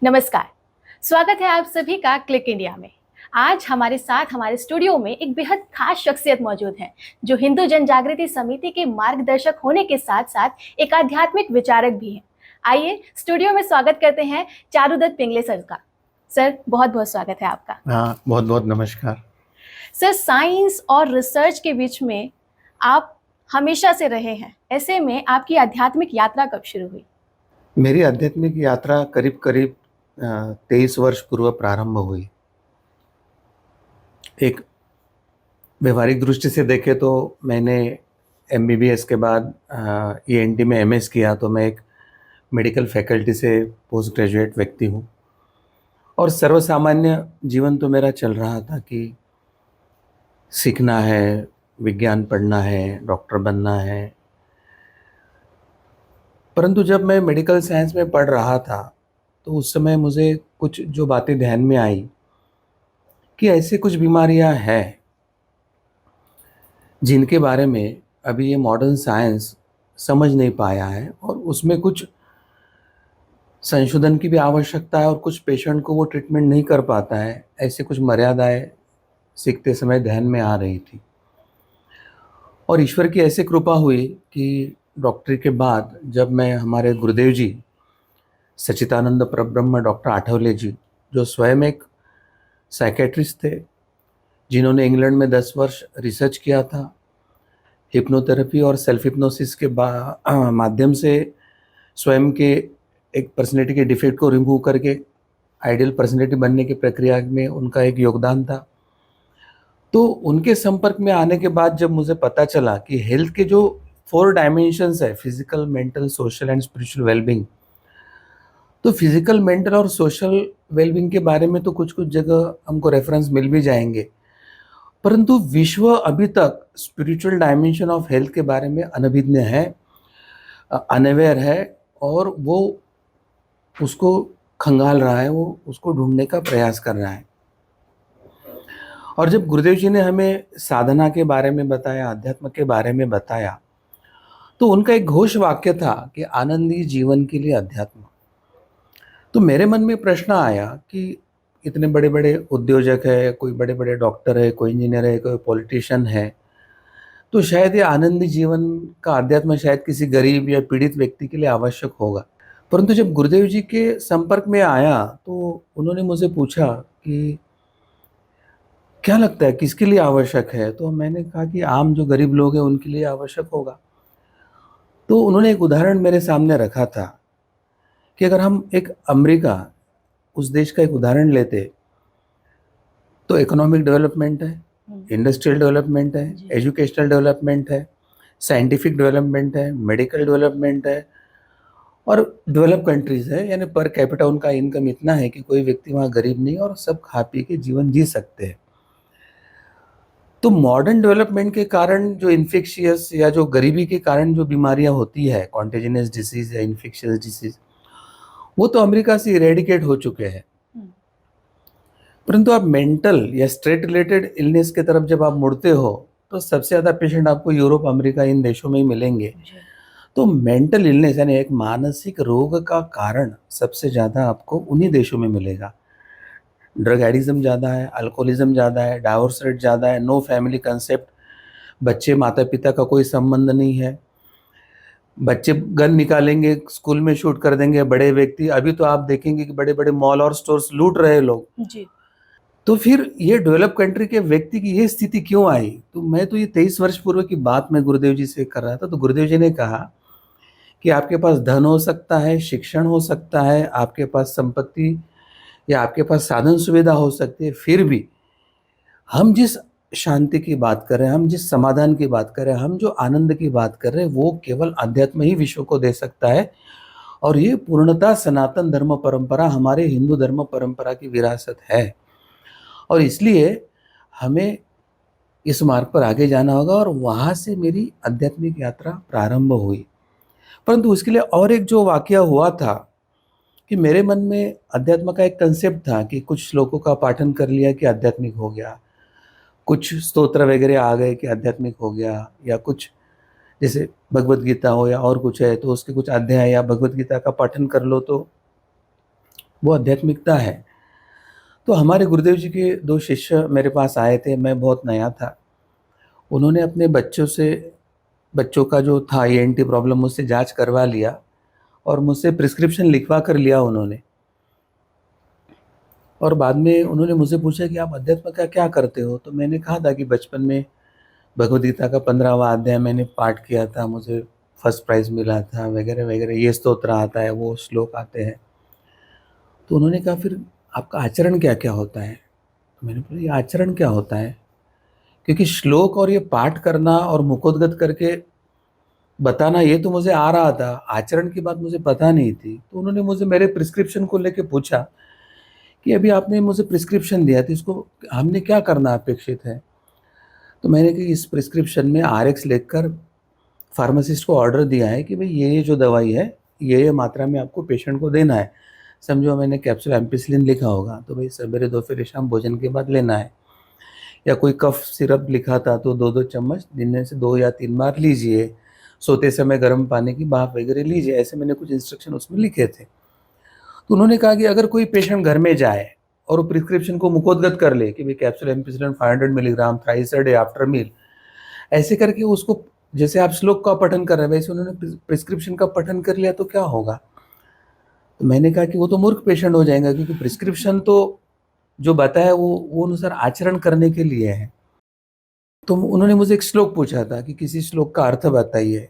नमस्कार। स्वागत है आप सभी का क्लिक इंडिया में। आज हमारे साथ हमारे स्टूडियो में एक बेहद खास शख्सियत मौजूद है, जो हिंदू जन जागृति समिति के मार्गदर्शक होने के साथ साथ एक आध्यात्मिक विचारक भी हैं। आइए स्टूडियो में स्वागत करते हैं चारुदत्त पिंगले सर का। सर, बहुत बहुत स्वागत है आपका। हाँ, बहुत बहुत नमस्कार। सर, साइंस और रिसर्च के बीच में आप हमेशा से रहे हैं, ऐसे में आपकी आध्यात्मिक यात्रा कब शुरू हुई? मेरी आध्यात्मिक यात्रा करीब करीब 23 वर्ष पूर्व प्रारंभ हुई। एक व्यवहारिक दृष्टि से देखें तो मैंने एमबीबीएस के बाद ईएनटी में एमएस किया, तो मैं एक मेडिकल फैकल्टी से पोस्ट ग्रेजुएट व्यक्ति हूँ। और सर्वसामान्य जीवन तो मेरा चल रहा था कि सीखना है, विज्ञान पढ़ना है, डॉक्टर बनना है। परंतु जब मैं मेडिकल साइंस में पढ़ रहा था तो उस समय मुझे कुछ जो बातें ध्यान में आई कि ऐसे कुछ बीमारियां हैं जिनके बारे में अभी ये मॉडर्न साइंस समझ नहीं पाया है, और उसमें कुछ संशोधन की भी आवश्यकता है, और कुछ पेशेंट को वो ट्रीटमेंट नहीं कर पाता है। ऐसे कुछ मर्यादाएं सीखते समय ध्यान में आ रही थी। और ईश्वर की ऐसी कृपा हुई कि डॉक्टरी के बाद जब मैं हमारे गुरुदेव जी सच्चिदानंद परब्रह्म डॉक्टर आठवले जी, जो स्वयं एक साइकेट्रिस्ट थे, जिन्होंने इंग्लैंड में 10 वर्ष रिसर्च किया था हिप्नोथेरेपी और सेल्फ हिप्नोसिस के माध्यम से, स्वयं के एक पर्सनैलिटी के डिफेक्ट को रिमूव करके आइडियल पर्सनैलिटी बनने की प्रक्रिया में उनका एक योगदान था। तो उनके संपर्क में आने के बाद जब मुझे पता चला कि हेल्थ के जो 4 डायमेंशंस है, physical, mental, social and spiritual wellbeing, तो फिजिकल, मेंटल और सोशल वेलबींग के बारे में तो कुछ कुछ जगह हमको रेफरेंस मिल भी जाएंगे, परंतु विश्व अभी तक स्पिरिचुअल डायमेंशन ऑफ हेल्थ के बारे में अनभिज्ञ है, अनअवेयर है, और वो उसको खंगाल रहा है, वो उसको ढूंढने का प्रयास कर रहा है। और जब गुरुदेव जी ने हमें साधना के बारे में बताया, अध्यात्म के बारे में बताया, तो उनका एक घोष वाक्य था कि आनंदी जीवन के लिए अध्यात्म। तो मेरे मन में प्रश्न आया कि इतने बड़े बड़े उद्योजक है, कोई बड़े बड़े डॉक्टर है, कोई इंजीनियर है, कोई पॉलिटिशियन है, तो शायद ये आनंदी जीवन का अध्यात्म शायद किसी गरीब या पीड़ित व्यक्ति के लिए आवश्यक होगा। परंतु जब गुरुदेव जी के संपर्क में आया तो उन्होंने मुझे पूछा कि क्या लगता है किसके लिए आवश्यक है, तो मैंने कहा कि आम जो गरीब लोग हैं उनके लिए आवश्यक होगा। तो उन्होंने एक उदाहरण मेरे सामने रखा था कि अगर हम एक अमेरिका, उस देश का एक उदाहरण लेते, तो इकोनॉमिक डेवलपमेंट है, इंडस्ट्रियल डेवलपमेंट है, एजुकेशनल डेवलपमेंट है, साइंटिफिक डेवलपमेंट है, मेडिकल डेवलपमेंट है, और डेवलप कंट्रीज है, यानी पर कैपिटा उनका इनकम इतना है कि कोई व्यक्ति वहाँ गरीब नहीं, और सब खा पी के जीवन जी सकते हैं। तो मॉडर्न डेवलपमेंट के कारण जो इन्फेक्शियस या जो गरीबी के कारण जो बीमारियां होती है, कॉन्टेजिनस डिसीज या इन्फेक्शियस डिसीज, वो तो अमेरिका से इरेडिकेट हो चुके हैं। परंतु आप मेंटल या स्ट्रेस रिलेटेड इलनेस की तरफ जब आप मुड़ते हो तो सबसे ज़्यादा पेशेंट आपको यूरोप, अमेरिका, इन देशों में ही मिलेंगे। तो मेंटल इलनेस यानी एक मानसिक रोग का कारण सबसे ज़्यादा आपको उन्हीं देशों में मिलेगा। ड्रग एडिज्म ज़्यादा है, अल्कोहलिज्म ज़्यादा है, डाइवोर्स रेट ज़्यादा है, नो फैमिली कंसेप्ट, बच्चे माता पिता का कोई संबंध नहीं है, बच्चे गन निकालेंगे स्कूल में शूट कर देंगे बड़े व्यक्ति। अभी तो आप देखेंगे कि बड़े बड़े मॉल और स्टोर्स लूट रहे लोग जी। तो फिर ये डेवलप कंट्री के व्यक्ति की ये स्थिति क्यों आई? तो मैं तो ये 23 वर्ष पूर्व की बात मैं गुरुदेव जी से कर रहा था। तो गुरुदेव जी ने कहा कि आपके पास धन हो सकता है, शिक्षण हो सकता है, आपके पास संपत्ति या आपके पास साधन सुविधा हो सकती है, फिर भी हम जिस शांति की बात कर रहे हैं, हम जिस समाधान की बात कर रहे हैं, हम जो आनंद की बात कर रहे हैं, वो केवल अध्यात्म ही विश्व को दे सकता है। और ये पूर्णतः सनातन धर्म परंपरा, हमारे हिंदू धर्म परंपरा की विरासत है, और इसलिए हमें इस मार्ग पर आगे जाना होगा। और वहाँ से मेरी आध्यात्मिक यात्रा प्रारंभ हुई। परंतु उसके लिए और एक जो वाकया हुआ था कि मेरे मन में अध्यात्म का एक कंसेप्ट था कि कुछ श्लोकों का पाठन कर लिया कि आध्यात्मिक हो गया, कुछ स्तोत्र वगैरह आ गए कि आध्यात्मिक हो गया, या कुछ जैसे भगवत गीता हो या और कुछ है तो उसके कुछ अध्याय या भगवत गीता का पाठन कर लो तो वो आध्यात्मिकता है। तो हमारे गुरुदेव जी के 2 शिष्य मेरे पास आए थे, मैं बहुत नया था। उन्होंने अपने बच्चों का जो था ईएनटी प्रॉब्लम मुझसे जाँच करवा लिया और मुझसे प्रिस्क्रिप्शन लिखवा कर लिया उन्होंने। और बाद में उन्होंने मुझसे पूछा कि आप अध्यात्म का क्या करते हो? तो मैंने कहा था कि बचपन में भगवद गीता का 15वां अध्याय मैंने पाठ किया था, मुझे फर्स्ट प्राइज़ मिला था वगैरह-वगैरह, ये स्तोत्र आता है, वो श्लोक आते हैं। तो उन्होंने कहा फिर आपका आचरण क्या-क्या होता है? तो मैंने बोला ये आचरण क्या होता है? क्योंकि श्लोक और ये पाठ करना और मुखोद्गत करके बताना ये तो मुझे आ रहा था, आचरण की बात मुझे पता नहीं थी। तो उन्होंने मुझे मेरे प्रिस्क्रिप्शन को लेके पूछा कि अभी आपने मुझे प्रिस्क्रिप्शन दिया तो इसको हमने क्या करना अपेक्षित है? तो मैंने कहा इस प्रिस्क्रिप्शन में आरएक्स लिखकर फार्मासिस्ट को ऑर्डर दिया है कि भाई ये जो दवाई है, ये मात्रा में आपको पेशेंट को देना है। समझो मैंने कैप्सूल एम्पिसिलिन लिखा होगा, तो भाई सवेरे, दोपहर, शाम भोजन के बाद लेना है। या कोई कफ सिरप लिखा था तो 2-2 चम्मच दिन में से 2 या 3 बार लीजिए। सोते समय गर्म पानी की भाप वगैरह लीजिए, ऐसे मैंने कुछ इंस्ट्रक्शन उसमें लिखे थे। तो उन्होंने कहा कि अगर कोई पेशेंट घर में जाए और वो प्रिस्क्रिप्शन को मुखोद्गत कर ले कि भाई capsule ampicillin 500 milligram thrice a day after meal, ऐसे करके उसको जैसे आप श्लोक का पठन कर रहे हैं वैसे उन्होंने प्रिस्क्रिप्शन का पठन कर लिया तो क्या होगा? तो मैंने कहा कि वो तो मूर्ख पेशेंट हो जाएगा क्योंकि प्रिस्क्रिप्शन तो जो बताया वो अनुसार आचरण करने के लिए है। तो उन्होंने मुझे एक श्लोक पूछा था कि किसी श्लोक का अर्थ बताइए।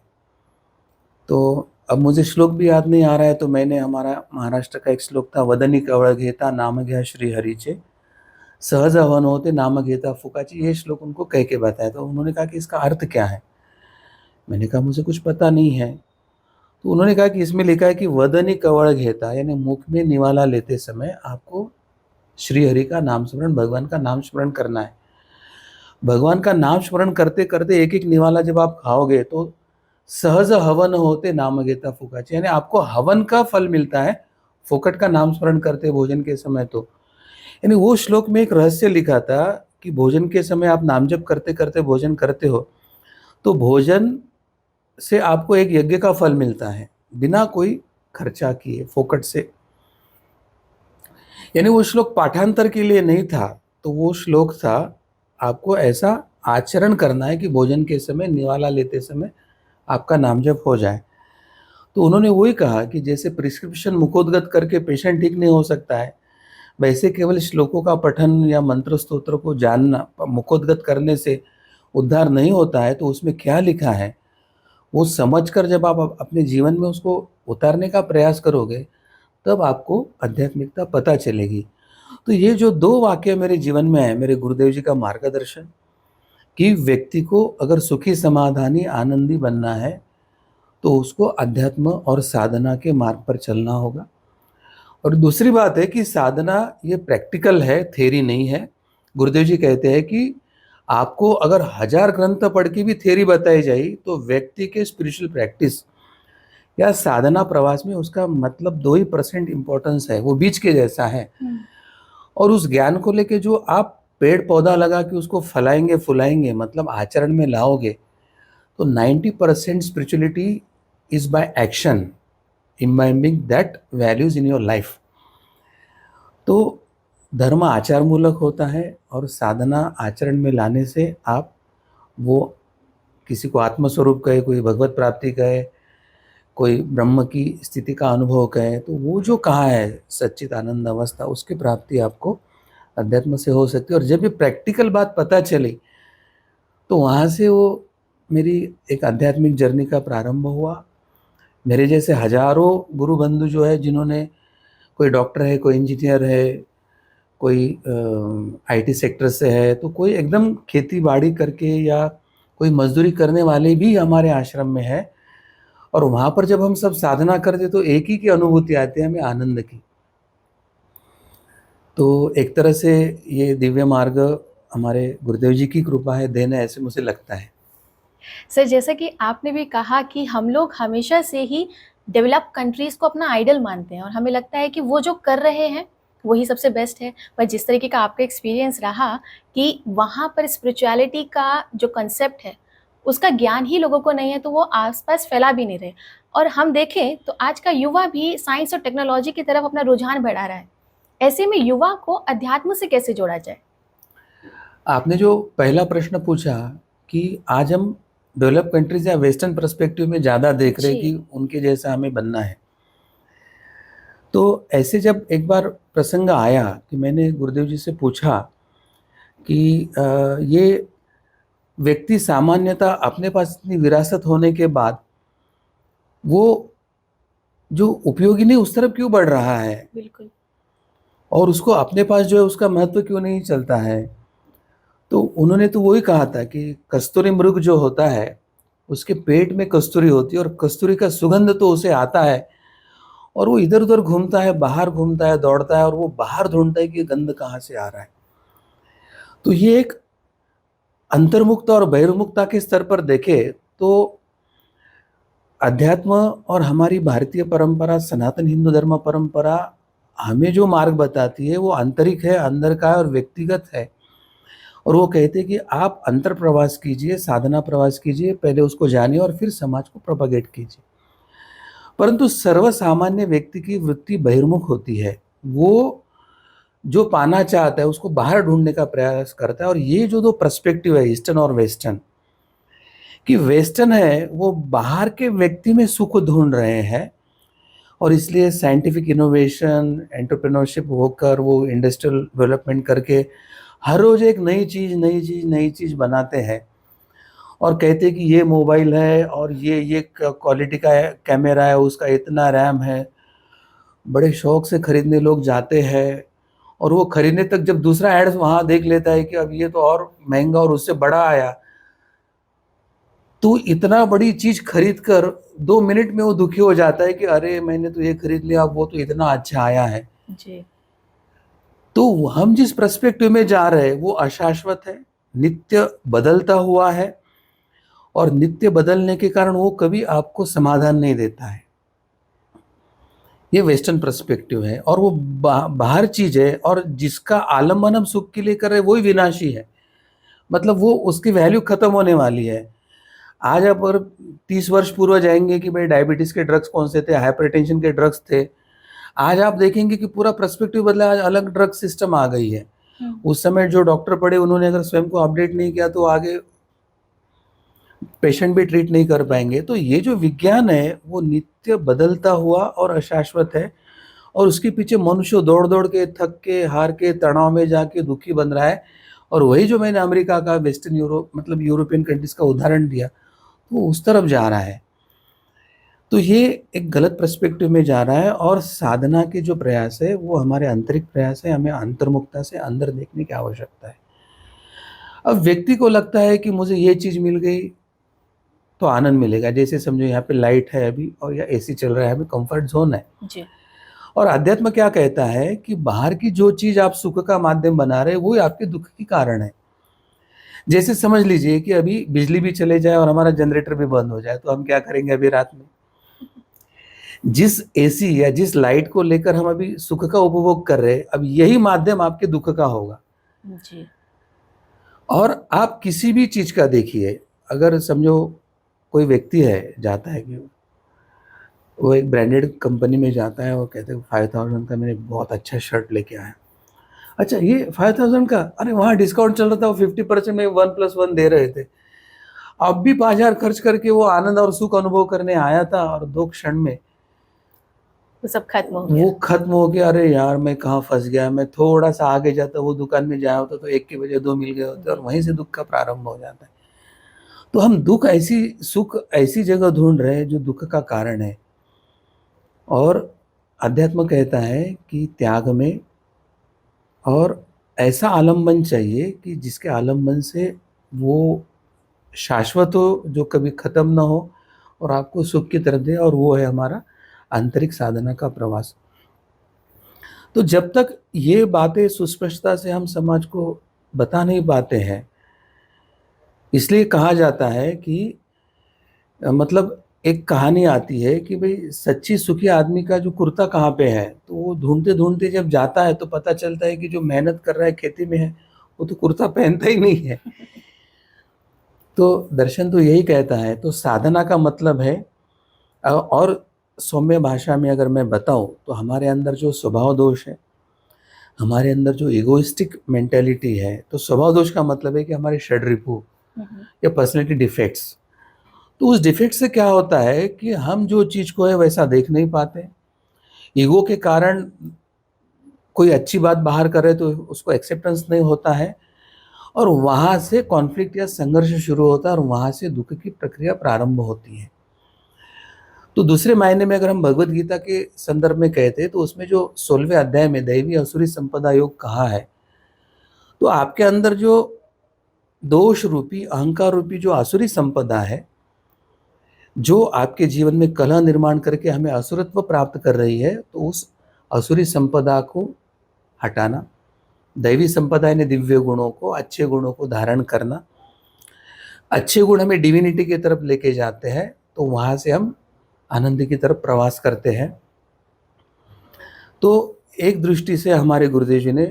तो अब मुझे श्लोक भी याद नहीं आ रहा है, तो मैंने हमारा महाराष्ट्र का एक श्लोक था, वदनी कवळ घेता नाम घ्या श्री हरीचे, सहज हवन होते नाम घेता फुकाची, ये श्लोक उनको कह के बताया। तो उन्होंने कहा कि इसका अर्थ क्या है? मैंने कहा मुझे कुछ पता नहीं है। तो उन्होंने कहा कि इसमें लिखा है कि वदनी कवळ घेता, यानी मुख में निवाला लेते समय आपको श्री हरि का नाम स्मरण, भगवान का नाम स्मरण करना है। भगवान का नाम स्मरण करते-करते एक-एक निवाला जब आप खाओगे तो सहज हवन होते नाम घेता फुकाची, यानी आपको हवन का फल मिलता है, फोकट का नाम स्मरण करते भोजन के समय तो। यानी वो श्लोक में एक रहस्य लिखा था कि भोजन के समय आप नाम जप करते-करते भोजन करते हो, तो भोजन से आपको एक यज्ञ का फल मिलता है, बिना कोई खर्चा किए, फोकट से। यानी वो श्लोक पाठांतर के लिए नहीं था, तो वो श्लोक था आपको ऐसा आचरण करना है कि भोजन के समय, निवाला लेते समय आपका नाम जप हो जाए। तो उन्होंने वही कहा कि जैसे प्रिस्क्रिप्शन मुखोद्गत करके पेशेंट ठीक नहीं हो सकता है, वैसे केवल श्लोकों का पठन या मंत्र स्तोत्र को जानना, मुखोद्गत करने से उद्धार नहीं होता है। तो उसमें क्या लिखा है, वो समझकर जब आप अपने जीवन में उसको उतारने का प्रयास करोगे, तब आपको आध्यात्मिकता पता चलेगी। तो ये जो 2 वाक्य मेरे जीवन में है, मेरे गुरुदेव जी का मार्गदर्शन कि व्यक्ति को अगर सुखी, समाधानी, आनंदी बनना है, तो उसको अध्यात्म और साधना के मार्ग पर चलना होगा। और दूसरी बात है कि साधना ये प्रैक्टिकल है, थ्योरी नहीं है। गुरुदेव जी कहते हैं कि आपको अगर 1000 ग्रंथ पढ़ के भी थ्योरी बताई जाए, तो व्यक्ति के स्पिरिचुअल प्रैक्टिस या साधना प्रवास में उसका मतलब 2 ही % इम्पोर्टेंस है, वो बीज के जैसा है। और उस ज्ञान को लेके जो आप पेड़ पौधा लगा के उसको फलाएंगे फुलाएंगे, मतलब आचरण में लाओगे, तो 90% spirituality is by action, imbibing that values in your life. तो धर्म आचारमूलक होता है और साधना आचरण में लाने से आप वो किसी को आत्मस्वरूप कहे, कोई भगवत प्राप्ति कहे, कोई ब्रह्म की स्थिति का अनुभव कहे, तो वो जो कहा है सच्चित आनंद अवस्था, उसकी प्राप्ति आपको अध्यात्म से हो सकती है। और जब ये प्रैक्टिकल बात पता चली, तो वहाँ से वो मेरी एक आध्यात्मिक जर्नी का प्रारंभ हुआ। मेरे जैसे हजारों गुरु बंधु जो है, जिन्होंने, कोई डॉक्टर है, कोई इंजीनियर है, कोई आईटी सेक्टर से है, तो कोई एकदम खेती बाड़ी करके या कोई मजदूरी करने वाले भी हमारे आश्रम में है। और वहाँ पर जब हम सब साधना करते तो एक ही की अनुभूति आती है हमें, आनंद की। तो एक तरह से ये दिव्य मार्ग हमारे गुरुदेव जी की कृपा है, देन है, ऐसे मुझे लगता है। सर, जैसा कि आपने भी कहा कि हम लोग हमेशा से ही डेवलप कंट्रीज़ को अपना आइडल मानते हैं और हमें लगता है कि वो जो कर रहे हैं, वही सबसे बेस्ट है। पर जिस तरीके का आपका एक्सपीरियंस रहा कि वहाँ पर स्पिरिचुअलिटी का जो कांसेप्ट है, उसका ज्ञान ही लोगों को नहीं है तो वो आसपास फैला भी नहीं रहे। और हम देखें तो आज का युवा भी साइंस और टेक्नोलॉजी की तरफ अपना रुझान बढ़ा रहा है। ऐसे में युवा को अध्यात्म से कैसे जोड़ा जाए? आपने जो पहला प्रश्न पूछा कि आज हम डेवलप कंट्रीज या वेस्टर्न पर्सपेक्टिव में ज़्यादा देख रहे हैं जी। कि उनके जैसा हमें बनना है, तो ऐसे जब एक बार प्रसंग आया कि मैंने गुरुदेव जी से पूछा कि ये व्यक्ति सामान्यतः अपने पास इतनी विरासत होने के बाद वो जो उपयोगी नहीं उस तरफ क्यों बढ़ रहा है, बिल्कुल। और उसको अपने पास जो है उसका महत्व क्यों नहीं चलता है। तो उन्होंने तो वही कहा था कि कस्तूरी मृग जो होता है उसके पेट में कस्तूरी होती है और कस्तूरी का सुगंध तो उसे आता है, और वो इधर उधर घूमता है, बाहर घूमता है, दौड़ता है, और वो बाहर ढूंढता है कि गंध कहाँ से आ रहा है। तो ये एक अंतर्मुक्त और बहिर्मुखता के स्तर पर देखे तो अध्यात्म और हमारी भारतीय परंपरा, सनातन हिंदू धर्म परंपरा हमें जो मार्ग बताती है वो आंतरिक है, अंदर का है और व्यक्तिगत है। और वो कहते हैं कि आप अंतर प्रवास कीजिए, साधना प्रवास कीजिए, पहले उसको जानिए और फिर समाज को प्रोपागेट कीजिए। परंतु सर्वसामान्य व्यक्ति की वृत्ति बहिर्मुख होती है। वो जो पाना चाहता है उसको बाहर ढूंढने का प्रयास करता है। और ये जो दो पर्सपेक्टिव है, ईस्टर्न और वेस्टर्न, कि वेस्टर्न है वो बाहर के व्यक्ति में सुख ढूंढ रहे हैं, और इसलिए साइंटिफिक इनोवेशन, एंटरप्रेन्योरशिप होकर वो इंडस्ट्रियल डेवलपमेंट करके हर रोज एक नई चीज बनाते हैं, और कहते हैं कि ये मोबाइल है और ये क्वालिटी का कैमरा है, उसका इतना रैम है। बड़े शौक से खरीदने लोग जाते हैं, और वो खरीदने तक जब दूसरा एड वहां देख लेता है कि अब ये तो और महंगा और उससे बड़ा आया, तो इतना बड़ी चीज खरीद कर 2 मिनट में वो दुखी हो जाता है कि अरे मैंने तो ये खरीद लिया, वो तो इतना अच्छा आया है। जी। तो हम जिस पर्सपेक्टिव में जा रहे हैं वो अशाश्वत है, नित्य बदलता हुआ है, और नित्य बदलने के कारण वो कभी आपको समाधान नहीं देता है। ये वेस्टर्न पर्सपेक्टिव है, और वो बाहर चीज है, और जिसका आलम्बन हम सुख के लिए कर रहे हैं वही विनाशी है। मतलब वो उसकी वैल्यू खत्म होने वाली है। आज आप अगर 30 वर्ष पूर्व जाएंगे कि भाई डायबिटीज के ड्रग्स कौन से थे, हाइपरटेंशन के ड्रग्स थे, आज आप देखेंगे कि पूरा पर्सपेक्टिव बदला। आज अलग ड्रग सिस्टम आ गई है। उस समय जो डॉक्टर पढ़े उन्होंने अगर स्वयं को अपडेट नहीं किया तो आगे पेशेंट भी ट्रीट नहीं कर पाएंगे। तो ये जो विज्ञान है वो नित्य बदलता हुआ और अशाश्वत है, और उसके पीछे मनुष्य दौड़ दौड़ के, थक के, हार के, तनाव में जाके दुखी बन रहा है। और वही जो मैंने अमेरिका का, वेस्टर्न यूरोप मतलब यूरोपियन कंट्रीज का उदाहरण दिया, वो उस तरफ जा रहा है। तो ये एक गलत पर्सपेक्टिव में जा रहा है, और साधना के जो प्रयास है वो हमारे आंतरिक प्रयास है। हमें अंतर्मुखता से अंदर देखने की आवश्यकता है। अब व्यक्ति को लगता है कि मुझे ये चीज़ मिल गई तो आनंद मिलेगा। जैसे समझो यहाँ पे लाइट है अभी और या एसी चल रहा है, अभी कंफर्ट जोन है। जी। और अध्यात्म क्या कहता है कि बाहर की जो चीज़ आप सुख का माध्यम बना रहे वो ही आपके दुख की कारण है। जैसे समझ लीजिए कि अभी बिजली भी चले जाए और हमारा जनरेटर भी बंद हो जाए, तो हम क्या करेंगे अभी रात में? जिस एसी या जिस लाइट को लेकर हम अभी सुख का उपभोग कर रहे हैं, अब यही माध्यम आपके दुख का होगा। जी। और आप किसी भी चीज का देखिए, अगर समझो कोई व्यक्ति है, जाता है कि वो एक ब्रांडेड कंपनी में जाता है और कहते हैं 5000 का मैंने बहुत अच्छा शर्ट लेके आया। अच्छा ये 5000 का, अरे वहाँ डिस्काउंट चल रहा था, वो 50% में 1+1 दे रहे थे। अब भी 5000 खर्च करके वो आनंद और सुख अनुभव करने आया था, और 2 क्षण में वो सब खत्म हो गया। वो खत्म हो गया। अरे यार मैं कहाँ फंस गया, मैं थोड़ा सा आगे जाता, वो दुकान में जाया होता तो 1 के बजाय 2 मिल गए होते, और वहीं से दुख का प्रारंभ हो जाता है। तो हम सुख ऐसी जगह ढूंढ रहे हैं जो दुख का कारण है। और अध्यात्म कहता है कि त्याग में और ऐसा आलम्बन चाहिए कि जिसके आलम्बन से वो शाश्वत हो, जो कभी खत्म ना हो और आपको सुख की तरफ दे, और वो है हमारा आंतरिक साधना का प्रवास। तो जब तक ये बातें सुस्पष्टता से हम समाज को बता नहीं पाते हैं, इसलिए कहा जाता है कि मतलब एक कहानी आती है कि भाई सच्ची सुखी आदमी का जो कुर्ता कहाँ पे है, तो वो ढूंढते ढूंढते जब जाता है तो पता चलता है कि जो मेहनत कर रहा है खेती में है वो तो कुर्ता पहनता ही नहीं है। तो दर्शन तो यही कहता है, तो साधना का मतलब है और सौम्य भाषा में अगर मैं बताऊं तो हमारे अंदर जो स्वभाव दोष है, हमारे अंदर जो इगोइस्टिक मेंटेलिटी है, तो स्वभाव दोष का मतलब है कि हमारे षड्रिपु या पर्सनैलिटी डिफेक्ट्स। तो उस डिफेक्ट से क्या होता है कि हम जो चीज़ को है वैसा देख नहीं पाते। ईगो के कारण कोई अच्छी बात बाहर करे तो उसको एक्सेप्टेंस नहीं होता है, और वहाँ से कॉन्फ्लिक्ट या संघर्ष शुरू होता है, और वहाँ से दुख की प्रक्रिया प्रारंभ होती है। तो दूसरे मायने में अगर हम भगवत गीता के संदर्भ में कहते हैं तो उसमें जो 16वें अध्याय में दैवी असुरी संपदा योग कहा है, तो आपके अंदर जो दोष रूपी अहंकार रूपी जो आसुरी संपदा है, जो आपके जीवन में कलह निर्माण करके हमें असुरत्व प्राप्त कर रही है, तो उस असुरी संपदा को हटाना, दैवी संपदा यानी दिव्य गुणों को, अच्छे गुणों को धारण करना। अच्छे गुण हमें डिविनिटी की तरफ लेके जाते हैं, तो वहाँ से हम आनंद की तरफ प्रवास करते हैं। तो एक दृष्टि से हमारे गुरुदेव जी ने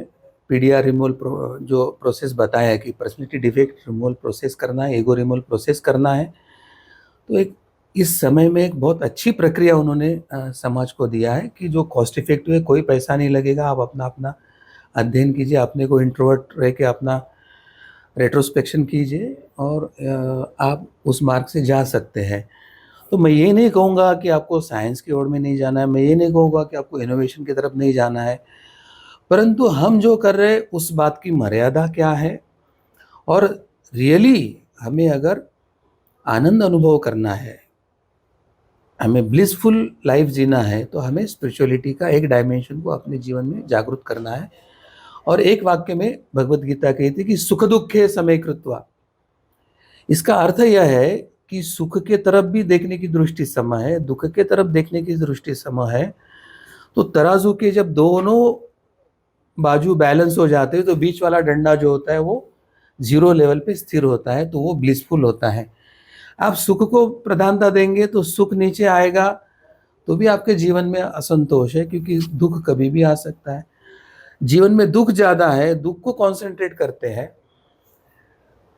पीडीआर रिमूवल जो प्रोसेस बताया है कि पर्सनैलिटी डिफेक्ट रिमूवल प्रोसेस करना है, ईगो रिमूवल प्रोसेस करना है, तो एक इस समय में एक बहुत अच्छी प्रक्रिया उन्होंने समाज को दिया है कि जो कॉस्ट इफेक्टिव है, कोई पैसा नहीं लगेगा, आप अपना अपना अध्ययन कीजिए, अपने को इंट्रोवर्ट रह के अपना रेट्रोस्पेक्शन कीजिए और आप उस मार्ग से जा सकते हैं। तो मैं ये नहीं कहूँगा कि आपको साइंस की ओर में नहीं जाना है, मैं ये नहीं कहूँगा कि आपको इनोवेशन की तरफ नहीं जाना है, परंतु हम जो कर रहे हैं उस बात की मर्यादा क्या है, और रियली हमें अगर आनंद अनुभव करना है, हमें ब्लिसफुल लाइफ जीना है, तो हमें स्पिरिचुअलिटी का एक डायमेंशन को अपने जीवन में जागरूक करना है। और एक वाक्य में भगवत गीता कहती है कि सुख दुखे समय कृत्वा। इसका अर्थ यह है कि सुख के तरफ भी देखने की दृष्टि सम है, दुख के तरफ देखने की दृष्टि सम है। तो तराजू के जब दोनों बाजू बैलेंस हो जाते हैं, तो बीच वाला डंडा जो होता है वो जीरो लेवल पे स्थिर होता है, तो वो ब्लिसफुल होता है। आप सुख को प्रधानता देंगे तो सुख नीचे आएगा, तो भी आपके जीवन में असंतोष है, क्योंकि दुख कभी भी आ सकता है। जीवन में दुख ज़्यादा है, दुख को कॉन्सेंट्रेट करते हैं,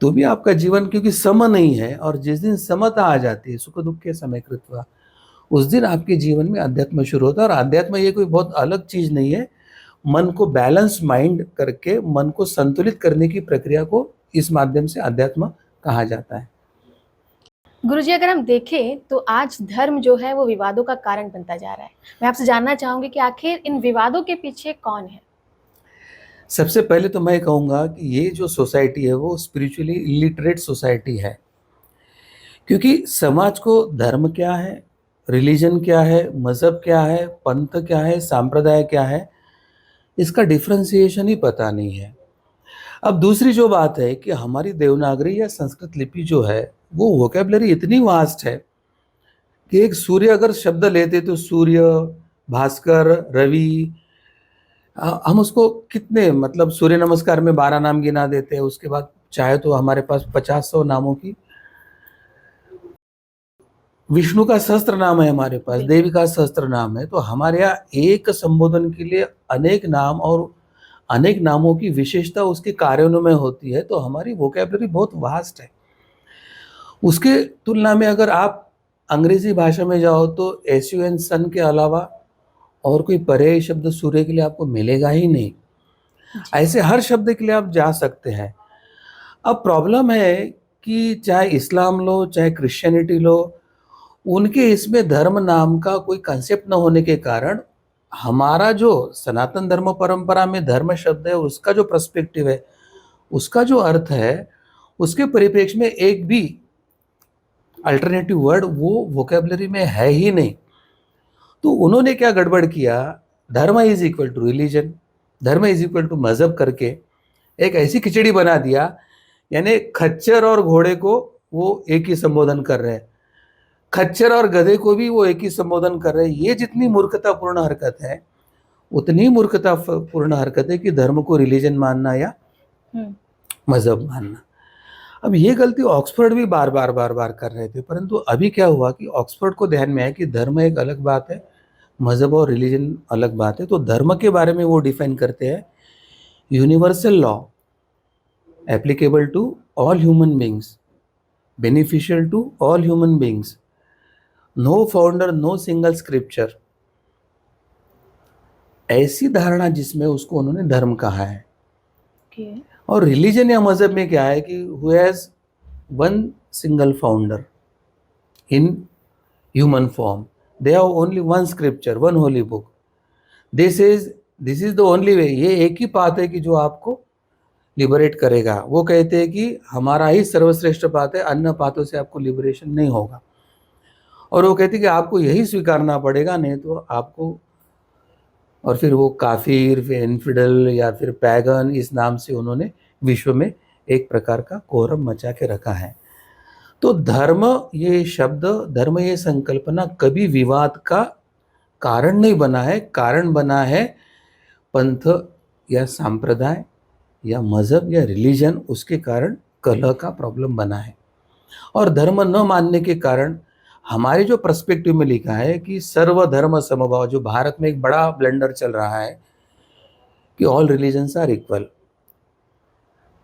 तो भी आपका जीवन क्योंकि सम नहीं है, और जिस दिन समता आ जाती है, सुख दुख के समय कृत्वा, उस दिन आपके जीवन में अध्यात्म शुरू होता है। और अध्यात्म ये कोई बहुत अलग चीज़ नहीं है, मन को बैलेंस माइंड करके मन को संतुलित करने की प्रक्रिया को इस माध्यम से अध्यात्म कहा जाता है। गुरुजी, अगर हम देखें तो आज धर्म जो है वो विवादों का कारण बनता जा रहा है। मैं आपसे जानना चाहूंगी कि आखिर इन विवादों के पीछे कौन है? सबसे पहले तो मैं कहूँगा कि ये जो सोसाइटी है वो स्पिरिचुअली इलिटरेट सोसाइटी है, क्योंकि समाज को धर्म क्या है, रिलीजन क्या है, मज़हब क्या है, पंथ क्या है, सांप्रदाय क्या है, इसका डिफ्रेंसिएशन ही पता नहीं है। अब दूसरी जो बात है कि हमारी देवनागरी या संस्कृत लिपि जो है वो वोकेबलरी इतनी वास्ट है कि एक सूर्य अगर शब्द लेते तो सूर्य, भास्कर, रवि, हम उसको कितने मतलब सूर्य नमस्कार में 12 नाम गिना देते हैं, उसके बाद चाहे तो हमारे पास 50-100 नामों की, विष्णु का सहस्त्र नाम है हमारे पास, देवी का सहस्त्र नाम है। तो हमारे यहाँ एक संबोधन के लिए अनेक नाम और अनेक नामों की विशेषता उसके कार्यों में होती है, तो हमारी वोकेबलरी बहुत वास्ट है। उसके तुलना में अगर आप अंग्रेजी भाषा में जाओ तो SUN सन के अलावा और कोई पर्यायी शब्द सूर्य के लिए आपको मिलेगा ही नहीं। ऐसे हर शब्द के लिए आप जा सकते हैं। अब प्रॉब्लम है कि चाहे इस्लाम लो चाहे क्रिश्चियनिटी लो, उनके इसमें धर्म नाम का कोई कंसेप्ट न होने के कारण हमारा जो सनातन धर्म परंपरा में धर्म शब्द है उसका जो पर्सपेक्टिव है, उसका जो अर्थ है, उसके परिप्रेक्ष्य में एक भी अल्टरनेटिव वर्ड वो वोकेबलरी में है ही नहीं। तो उन्होंने क्या गड़बड़ किया, धर्म इज इक्वल टू रिलीजन, धर्म इज इक्वल टू मजहब करके एक ऐसी खिचड़ी बना दिया, यानी खच्चर और घोड़े को वो एक ही संबोधन कर रहे हैं, खच्चर और गधे को भी वो एक ही संबोधन कर रहे हैं। ये जितनी मूर्खतापूर्ण हरकत है, उतनी मूर्खतापूर्ण हरकत है कि धर्म को रिलीजन मानना या मजहब मानना। अब ये गलती ऑक्सफोर्ड भी बार बार कर रहे थे, परंतु अभी क्या हुआ कि ऑक्सफोर्ड को ध्यान में आया कि धर्म एक अलग बात है, मजहब और रिलीजन अलग बात है। तो धर्म के बारे में वो डिफाइन करते हैं universal law applicable to all human beings, beneficial to all human beings, no founder, no single scripture, ऐसी धारणा जिसमें उसको उन्होंने धर्म कहा है। Okay. और रिलीजन या मजहब में क्या है कि who has one single founder in human form, they have only one scripture, one Holi book, this is the only way. ये एक ही पाथ है कि जो आपको लिबरेट करेगा। वो कहते हैं कि हमारा ही सर्वश्रेष्ठ पाथ है, अन्य पाथों से आपको लिबरेशन नहीं होगा। और वो कहते हैं कि आपको यही स्वीकारना पड़ेगा, नहीं तो आपको, और फिर वो काफिर, फिर इन्फिडल या फिर पैगन, इस नाम से उन्होंने विश्व में एक प्रकार का कोहरम मचा के रखा है। तो धर्म ये शब्द, धर्म ये संकल्पना कभी विवाद का कारण नहीं बना है। कारण बना है पंथ या सांप्रदाय या मजहब या रिलीजन, उसके कारण कलह का प्रॉब्लम बना है। और धर्म न मानने के कारण हमारे जो पर्सपेक्टिव में लिखा है कि सर्वधर्म समभाव, जो भारत में एक बड़ा ब्लंडर चल रहा है कि ऑल रिलीजन्स आर इक्वल।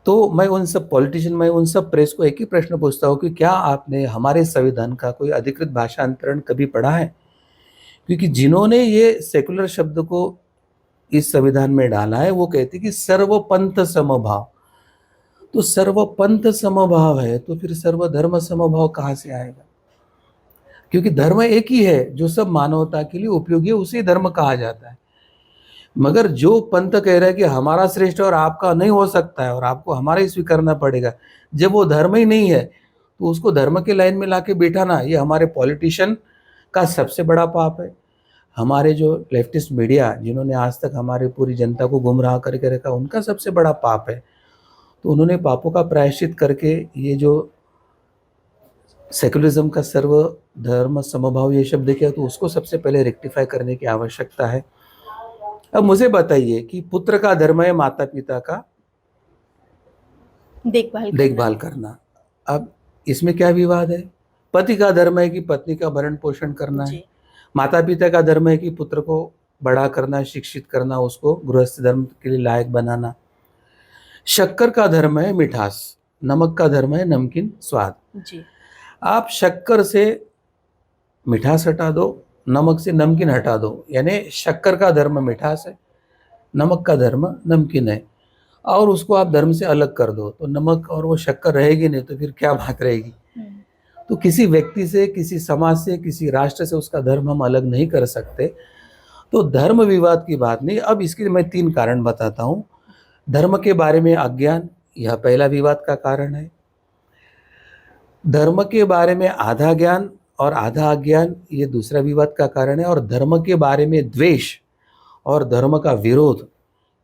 तो मैं उन सब पॉलिटिशियन, मैं उन सब प्रेस को एक ही प्रश्न पूछता हूँ कि क्या आपने हमारे संविधान का कोई अधिकृत भाषांतरण कभी पढ़ा है? क्योंकि जिन्होंने ये सेकुलर शब्द को इस संविधान में डाला है वो कहते कि सर्वपंथ समभाव। तो सर्वपंथ समभाव है तो फिर सर्वधर्म समभाव कहाँ से आएगा? क्योंकि धर्म एक ही है जो सब मानवता के लिए उपयोगी है, उसे धर्म कहा जाता है। मगर जो पंथ कह रहा है कि हमारा श्रेष्ठ और आपका नहीं हो सकता है और आपको हमारा ही स्वीकारना पड़ेगा, जब वो धर्म ही नहीं है तो उसको धर्म के लाइन में लाके बैठाना, ये हमारे पॉलिटिशियन का सबसे बड़ा पाप है। हमारे जो लेफ्टिस्ट मीडिया जिन्होंने आज तक हमारी पूरी जनता को गुमराह करके रखा, उनका सबसे बड़ा पाप है। तो उन्होंने पापों का प्रायश्चित करके ये जो सेकुलरिज्म का सर्वधर्म समभाव ये शब्द किया, तो उसको सबसे पहले रेक्टिफाई करने की आवश्यकता है। अब मुझे बताइए कि पुत्र का धर्म है माता पिता का देखभाल करना। अब इसमें क्या विवाद है? पति का धर्म है कि पत्नी का भरण पोषण करना है। माता पिता का धर्म है कि पुत्र को बड़ा करना, शिक्षित करना, उसको गृहस्थ धर्म के लिए लायक बनाना। शक्कर का धर्म है मिठास, नमक का धर्म है नमकीन स्वाद। जी। आप शक्कर से मिठास हटा दो, नमक से नमकीन हटा दो, यानी शक्कर का धर्म मिठास है, नमक का धर्म नमकीन है, और उसको आप धर्म से अलग कर दो तो नमक और वो शक्कर रहेगी नहीं, तो फिर क्या बात रहेगी? तो किसी व्यक्ति से, किसी समाज से, किसी राष्ट्र से उसका धर्म हम अलग नहीं कर सकते। तो धर्म विवाद की बात नहीं। अब इसके मैं 3 कारण बताता हूँ। धर्म के बारे में अज्ञान, यह पहला विवाद का कारण है। धर्म के बारे में आधा ज्ञान और आधा अज्ञान, ये दूसरा विवाद का कारण है। और धर्म के बारे में द्वेष और धर्म का विरोध,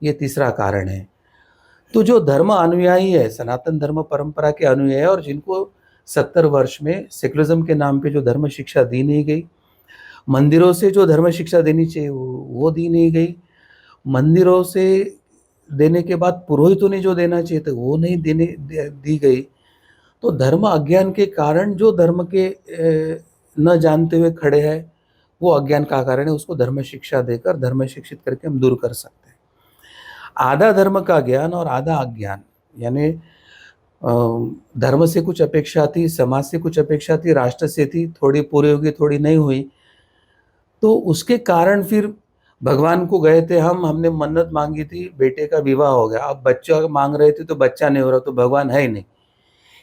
ये तीसरा कारण है। तो जो धर्म अनुयायी है, सनातन धर्म परंपरा के अनुयायी है, और जिनको 70 वर्ष में सेकुलरिज्म के नाम पे जो धर्म शिक्षा दी नहीं गई, मंदिरों से जो धर्म शिक्षा देनी चाहिए वो दी नहीं गई, मंदिरों से देने के बाद पुरोहितों ने जो देना चाहिए था वो नहीं दी गई। तो धर्म अज्ञान के कारण जो धर्म के न जानते हुए खड़े हैं, वो अज्ञान का कारण है। उसको धर्म शिक्षा देकर, धर्म शिक्षित करके हम दूर कर सकते हैं। आधा धर्म का ज्ञान और आधा अज्ञान, यानी धर्म से कुछ अपेक्षा थी, समाज से कुछ अपेक्षा थी, राष्ट्र से थी, थोड़ी पूरी होगी थोड़ी नहीं हुई, तो उसके कारण फिर भगवान को गए थे हमने मन्नत मांगी थी, बेटे का विवाह हो गया, अब बच्चा मांग रहे थे तो बच्चा नहीं हो रहा, तो भगवान है ही नहीं।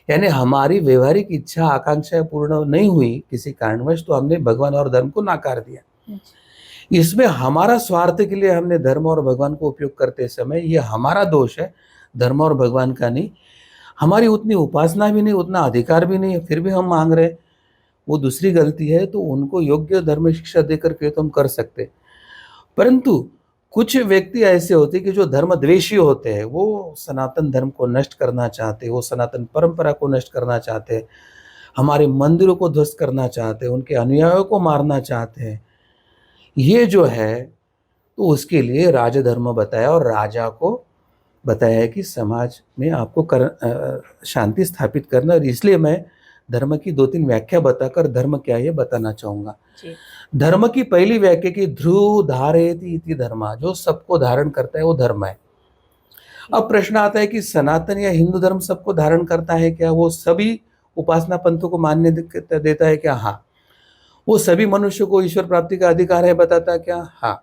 यानी हमारी व्यवहारिक इच्छा आकांक्षाएं पूर्ण नहीं हुई किसी कारणवश, तो हमने भगवान और धर्म को नाकार दिया। इसमें हमारा स्वार्थ के लिए हमने धर्म और भगवान को उपयोग करते समय, ये हमारा दोष है, धर्म और भगवान का नहीं। हमारी उतनी उपासना भी नहीं, उतना अधिकार भी नहीं है, फिर भी हम मांग रहे, वो दूसरी गलती है। तो उनको योग्य धर्म शिक्षा देकर के तो हम कर सकते। परंतु कुछ व्यक्ति ऐसे होते कि जो धर्म द्वेषी होते हैं, वो सनातन धर्म को नष्ट करना चाहते हैं, वो सनातन परंपरा को नष्ट करना चाहते हैं, हमारे मंदिरों को ध्वस्त करना चाहते हैं, उनके अनुयायियों को मारना चाहते हैं। ये जो है, तो उसके लिए राजधर्म बताया और राजा को बताया है कि समाज में आपको शांति स्थापित करना। और इसलिए मैं धर्म की 2-3 व्याख्या बताकर धर्म क्या है ये बताना चाहूँगा। धर्म की पहली व्याख्या की ध्रुव धारयति इति धर्म, जो सबको धारण करता है वो धर्म है। अब प्रश्न आता है कि सनातन या हिंदू धर्म सबको धारण करता है क्या? वो सभी उपासना पंथों को मान्य देता है क्या? हाँ। वो सभी मनुष्य को ईश्वर प्राप्ति का अधिकार है बताता है क्या? हाँ।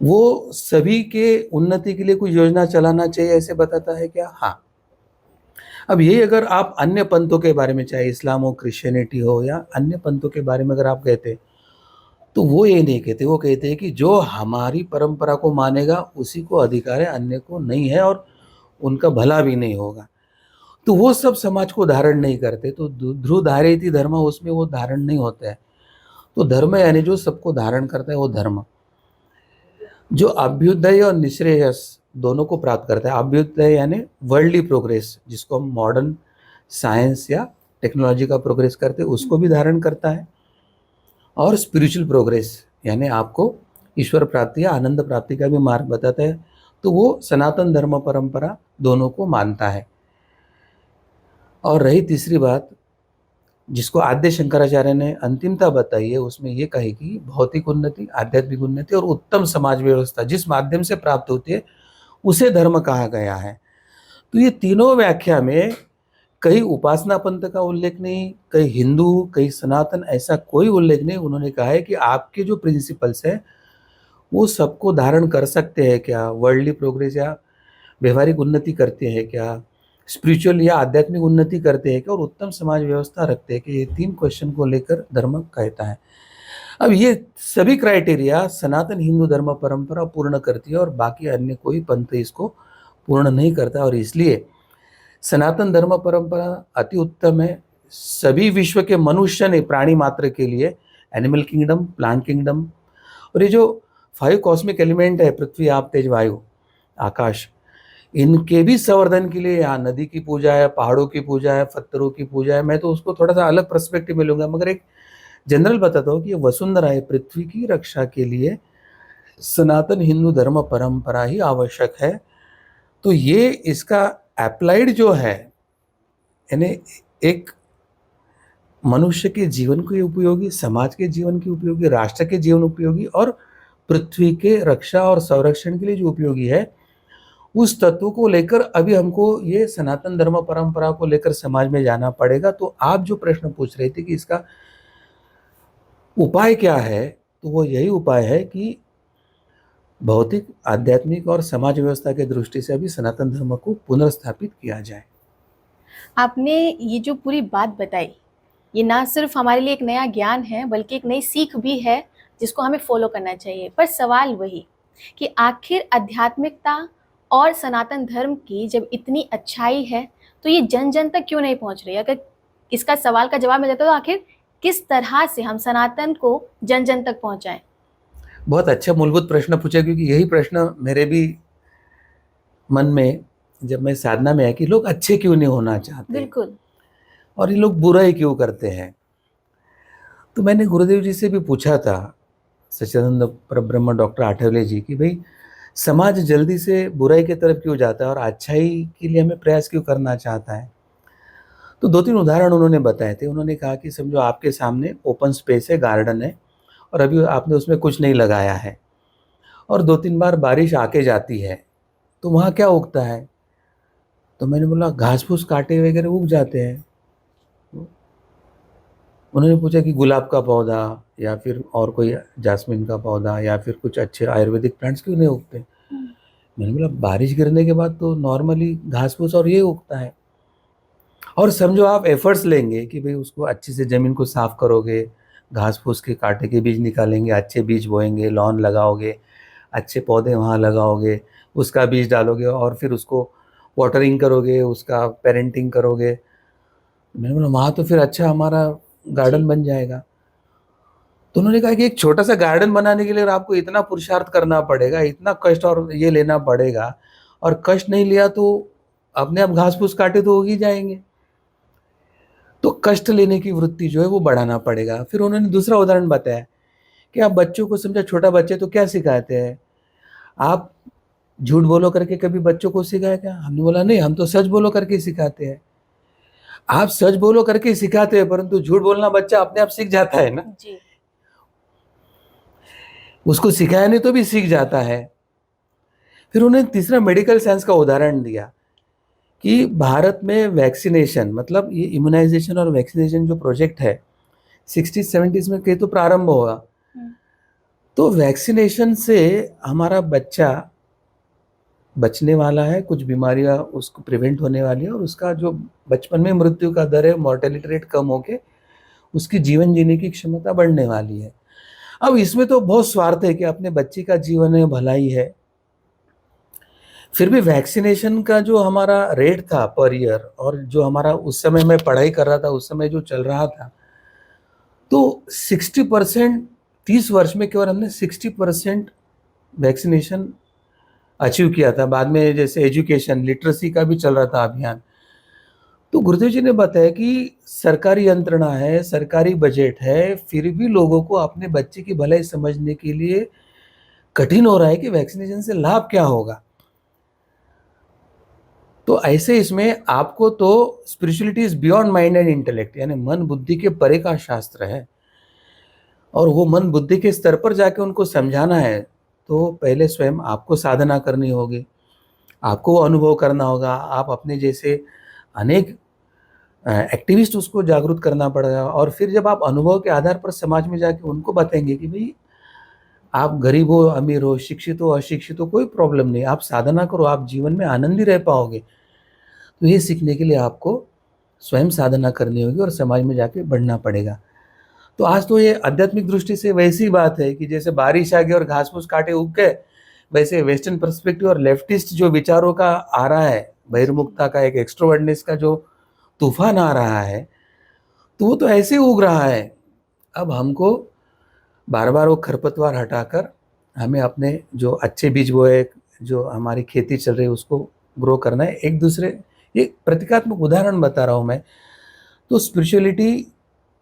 वो सभी के उन्नति के लिए कोई योजना चलाना चाहिए ऐसे बताता है क्या? हाँ। अब यही अगर आप अन्य पंथों के बारे में, चाहे इस्लाम हो, क्रिश्चियनिटी हो या अन्य पंथों के बारे में अगर आप कहते, तो वो ये नहीं कहते। वो कहते हैं कि जो हमारी परंपरा को मानेगा उसी को अधिकार है, अन्य को नहीं है, और उनका भला भी नहीं होगा। तो वो सब समाज को धारण नहीं करते। तो ध्रुव धारयति धर्म, उसमें वो धारण नहीं होता है। तो धर्म यानी जो सबको धारण करता है वो धर्म, जो अभ्युदय और निःश्रेयस दोनों को प्राप्त करता है। अभ्युदय यानी वर्ल्डली प्रोग्रेस, जिसको हम मॉडर्न साइंस या टेक्नोलॉजी का प्रोग्रेस करते हैं, उसको भी धारण करता है। और स्पिरिचुअल प्रोग्रेस यानी आपको ईश्वर प्राप्ति या आनंद प्राप्ति का भी मार्ग बताता है। तो वो सनातन धर्म परंपरा दोनों को मानता है। और रही तीसरी बात, जिसको आद्य शंकराचार्य ने अंतिमता बताई है, उसमें ये कही कि भौतिक उन्नति, आध्यात्मिक उन्नति और उत्तम समाज व्यवस्था जिस माध्यम से प्राप्त होती है उसे धर्म कहा गया है। तो ये तीनों व्याख्या में कहीं उपासना पंथ का उल्लेख नहीं, कहीं हिंदू, कहीं सनातन, ऐसा कोई उल्लेख नहीं। उन्होंने कहा है कि आपके जो प्रिंसिपल्स है वो सबको धारण कर सकते हैं क्या, वर्ल्डली प्रोग्रेस या व्यवहारिक उन्नति करते हैं क्या, स्पिरिचुअल या आध्यात्मिक उन्नति करते हैं क्या, और उत्तम समाज व्यवस्था रखते हैं कि, ये 3 क्वेश्चन को लेकर धर्म कहता है। अब ये सभी क्राइटेरिया सनातन हिंदू धर्म परंपरा पूर्ण करती है और बाकी अन्य कोई पंथ इसको पूर्ण नहीं करता। और इसलिए सनातन धर्म परंपरा अति उत्तम है सभी विश्व के मनुष्य ने, प्राणी मात्र के लिए, एनिमल किंगडम, प्लांट किंगडम, और ये जो 5 कॉस्मिक एलिमेंट है, पृथ्वी, आप, तेज, वायु, आकाश, इनके भी संवर्धन के लिए यहाँ नदी की पूजा है, पहाड़ों की पूजा है, पत्थरों की पूजा है। मैं तो उसको थोड़ा सा अलग पर्सपेक्टिव में लूंगा, मगर एक जनरल बताता हूँ कि ये वसुंधरा है, पृथ्वी की रक्षा के लिए सनातन हिंदू धर्म परंपरा ही आवश्यक है। तो ये इसका अप्लाइड जो है, यानी एक मनुष्य के जीवन के उपयोगी, समाज के जीवन के उपयोगी, राष्ट्र के जीवन उपयोगी और पृथ्वी के रक्षा और संरक्षण के लिए जो उपयोगी है, उस तत्व को लेकर अभी हमको ये सनातन धर्म परंपरा को लेकर समाज में जाना पड़ेगा। तो आप जो प्रश्न पूछ रहे थे कि इसका उपाय क्या है, तो वो यही उपाय है कि भौतिक, आध्यात्मिक और समाज व्यवस्था के दृष्टि से अभी सनातन धर्म को पुनर्स्थापित किया जाए। आपने ये जो पूरी बात बताई, ये ना सिर्फ हमारे लिए एक नया ज्ञान है बल्कि एक नई सीख भी है जिसको हमें फॉलो करना चाहिए। पर सवाल वही कि आखिर आध्यात्मिकता और सनातन धर्म की जब इतनी अच्छाई है तो ये जन जन तक क्यों नहीं पहुंच रही? अगर इसका सवाल का जवाब मिल जाता तो आखिर किस तरह से हम सनातन को जन जन तक पहुंचाएं? बहुत अच्छा मूलभूत प्रश्न पूछा, क्योंकि यही प्रश्न मेरे भी मन में जब मैं साधना में आया कि लोग अच्छे क्यों नहीं होना चाहते, बिल्कुल। और ये लोग बुराई क्यों करते हैं। तो मैंने गुरुदेव जी से भी पूछा था, सच्चिदानंद परब्रह्म डॉक्टर आठवले जी, कि भाई समाज जल्दी से बुराई की तरफ क्यों जाता है और अच्छाई के लिए हमें प्रयास क्यों करना चाहता है। तो 2-3 उदाहरण उन्होंने बताए थे। उन्होंने कहा कि समझो आपके सामने ओपन स्पेस है, गार्डन है, और अभी आपने उसमें कुछ नहीं लगाया है और 2-3 बार बारिश आके जाती है, तो वहाँ क्या उगता है? तो मैंने बोला घास फूस कांटे वगैरह उग जाते हैं। उन्होंने पूछा कि गुलाब का पौधा या फिर और कोई जास्मिन का पौधा या फिर कुछ अच्छे आयुर्वेदिक प्लांट्स क्यों नहीं उगते? मैंने बोला बारिश गिरने के बाद तो नॉर्मली घास फूस और ये उगता है। और समझो आप एफर्ट्स लेंगे कि भाई उसको अच्छे से ज़मीन को साफ करोगे, घास फूस के कांटे के बीज निकालेंगे, अच्छे बीज बोएंगे, लॉन लगाओगे, अच्छे पौधे वहाँ लगाओगे, उसका बीज डालोगे और फिर उसको वाटरिंग करोगे, उसका पेरेंटिंग करोगे। मैंने बोला वहाँ तो फिर अच्छा हमारा गार्डन बन जाएगा। तो उन्होंने कहा कि एक छोटा सा गार्डन बनाने के लिए आपको इतना पुरुषार्थ करना पड़ेगा, इतना कष्ट और ये लेना पड़ेगा, और कष्ट नहीं लिया तो अपने आप घास फूस काटे तो हो ही जाएंगे। तो कष्ट लेने की वृत्ति जो है वो बढ़ाना पड़ेगा। फिर उन्होंने दूसरा उदाहरण बताया कि आप बच्चों को, समझा छोटा बच्चे तो क्या सिखाते हैं, आप झूठ बोलो करके कभी बच्चों को सिखाया क्या? हमने बोला नहीं, हम तो सच बोलो करके सिखाते हैं। आप सच बोलो करके सिखाते हैं, परंतु झूठ बोलना बच्चा अपने आप सीख जाता है ना जी। उसको सिखाया नहीं तो भी सीख जाता है। फिर उन्होंने तीसरा मेडिकल साइंस का उदाहरण दिया कि भारत में वैक्सीनेशन मतलब ये इम्यूनाइजेशन और वैक्सीनेशन जो प्रोजेक्ट है 60-70s में कहीं तो प्रारंभ होगा। तो वैक्सीनेशन से हमारा बच्चा बचने वाला है, कुछ बीमारियां उसको प्रिवेंट होने वाली है और उसका जो बचपन में मृत्यु का दर है, मॉर्टेलिटी रेट कम होके उसकी जीवन जीने की क्षमता बढ़ने वाली है। अब इसमें तो बहुत स्वार्थ है कि अपने बच्चे का जीवन है, भलाई है। फिर भी वैक्सीनेशन का जो हमारा रेट था पर ईयर और जो हमारा उस समय मैं पढ़ाई कर रहा था उस समय जो चल रहा था, तो 60%, 30 वर्ष में केवल हमने 60% वैक्सीनेशन अचीव किया था। बाद में जैसे एजुकेशन लिटरेसी का भी चल रहा था अभियान। तो गुरुदेव जी ने बताया कि सरकारी यंत्रणा है, सरकारी बजट है, फिर भी लोगों को अपने बच्चे की भलाई समझने के लिए कठिन हो रहा है कि वैक्सीनेशन से लाभ क्या होगा। तो ऐसे इसमें आपको तो spirituality is beyond mind and intellect, यानी मन बुद्धि के परे का शास्त्र है और वो मन बुद्धि के स्तर पर जाके उनको समझाना है। तो पहले स्वयं आपको साधना करनी होगी, आपको वो अनुभव करना होगा। आप अपने जैसे अनेक एक्टिविस्ट उसको जागरूक करना पड़ेगा और फिर जब आप अनुभव के आधार पर समाज में जाके उनको बताएंगे कि भाई आप गरीब हो अमीर हो, शिक्षित हो अशिक्षित हो, कोई प्रॉब्लम नहीं, आप साधना करो, आप जीवन में आनंदी रह पाओगे। तो ये सीखने के लिए आपको स्वयं साधना करनी होगी और समाज में जाके बढ़ना पड़ेगा। तो आज तो ये आध्यात्मिक दृष्टि से वैसी बात है कि जैसे बारिश आ गई और घास फूस काटे उग गए, वैसे वेस्टर्न पर्सपेक्टिव और लेफ्टिस्ट जो विचारों का आ रहा है, बहिर्मुखता का, एक एक्सट्रोवर्टनेस का जो तूफान आ रहा है, तो वो तो ऐसे उग रहा है। अब हमको बार बार वो खरपतवार हटाकर हमें अपने जो अच्छे बीज बोए, जो हमारी खेती चल रही है उसको ग्रो करना है। एक दूसरे, ये प्रतीकात्मक उदाहरण बता रहा हूँ मैं। तो स्पिरिचुअलिटी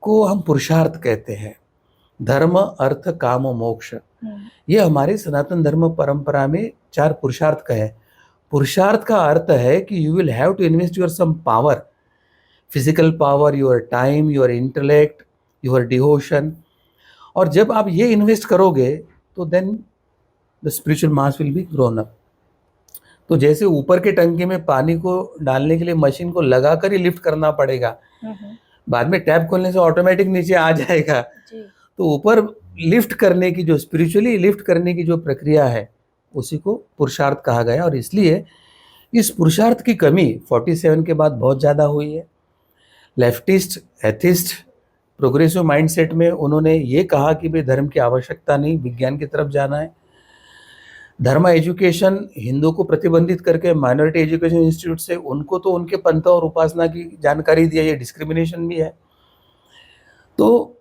को हम पुरुषार्थ कहते हैं, धर्म अर्थ काम मोक्ष। ये हमारी सनातन धर्म परंपरा में 4 पुरुषार्थ का है। पुरुषार्थ का अर्थ है कि you will have to invest your some power, physical power, your time, your intellect, your devotion. और जब आप ये इन्वेस्ट करोगे तो then the spiritual mass will be grown up. तो जैसे ऊपर के टंकी में पानी को डालने के लिए मशीन को लगाकर ही लिफ्ट करना पड़ेगा, बाद में टैप खोलने से ऑटोमेटिक नीचे आ जाएगा। तो ऊपर लिफ्ट करने की जो स्पिरिचुअली लिफ्ट करने की जो प्रक्रिया है उसी को पुरुषार्थ कहा गया। और इसलिए इस पुरुषार्थ की कमी 47 के बाद बहुत ज़्यादा हुई है। लेफ्टिस्ट, एथिस्ट, प्रोग्रेसिव माइंडसेट में उन्होंने ये कहा कि भाई धर्म की आवश्यकता नहीं, विज्ञान की तरफ जाना है। धर्म एजुकेशन हिंदू को प्रतिबंधित करके माइनॉरिटी एजुकेशन इंस्टीट्यूट से उनको तो उनके पंथ और उपासना की जानकारी दी है, ये डिस्क्रिमिनेशन भी है। तो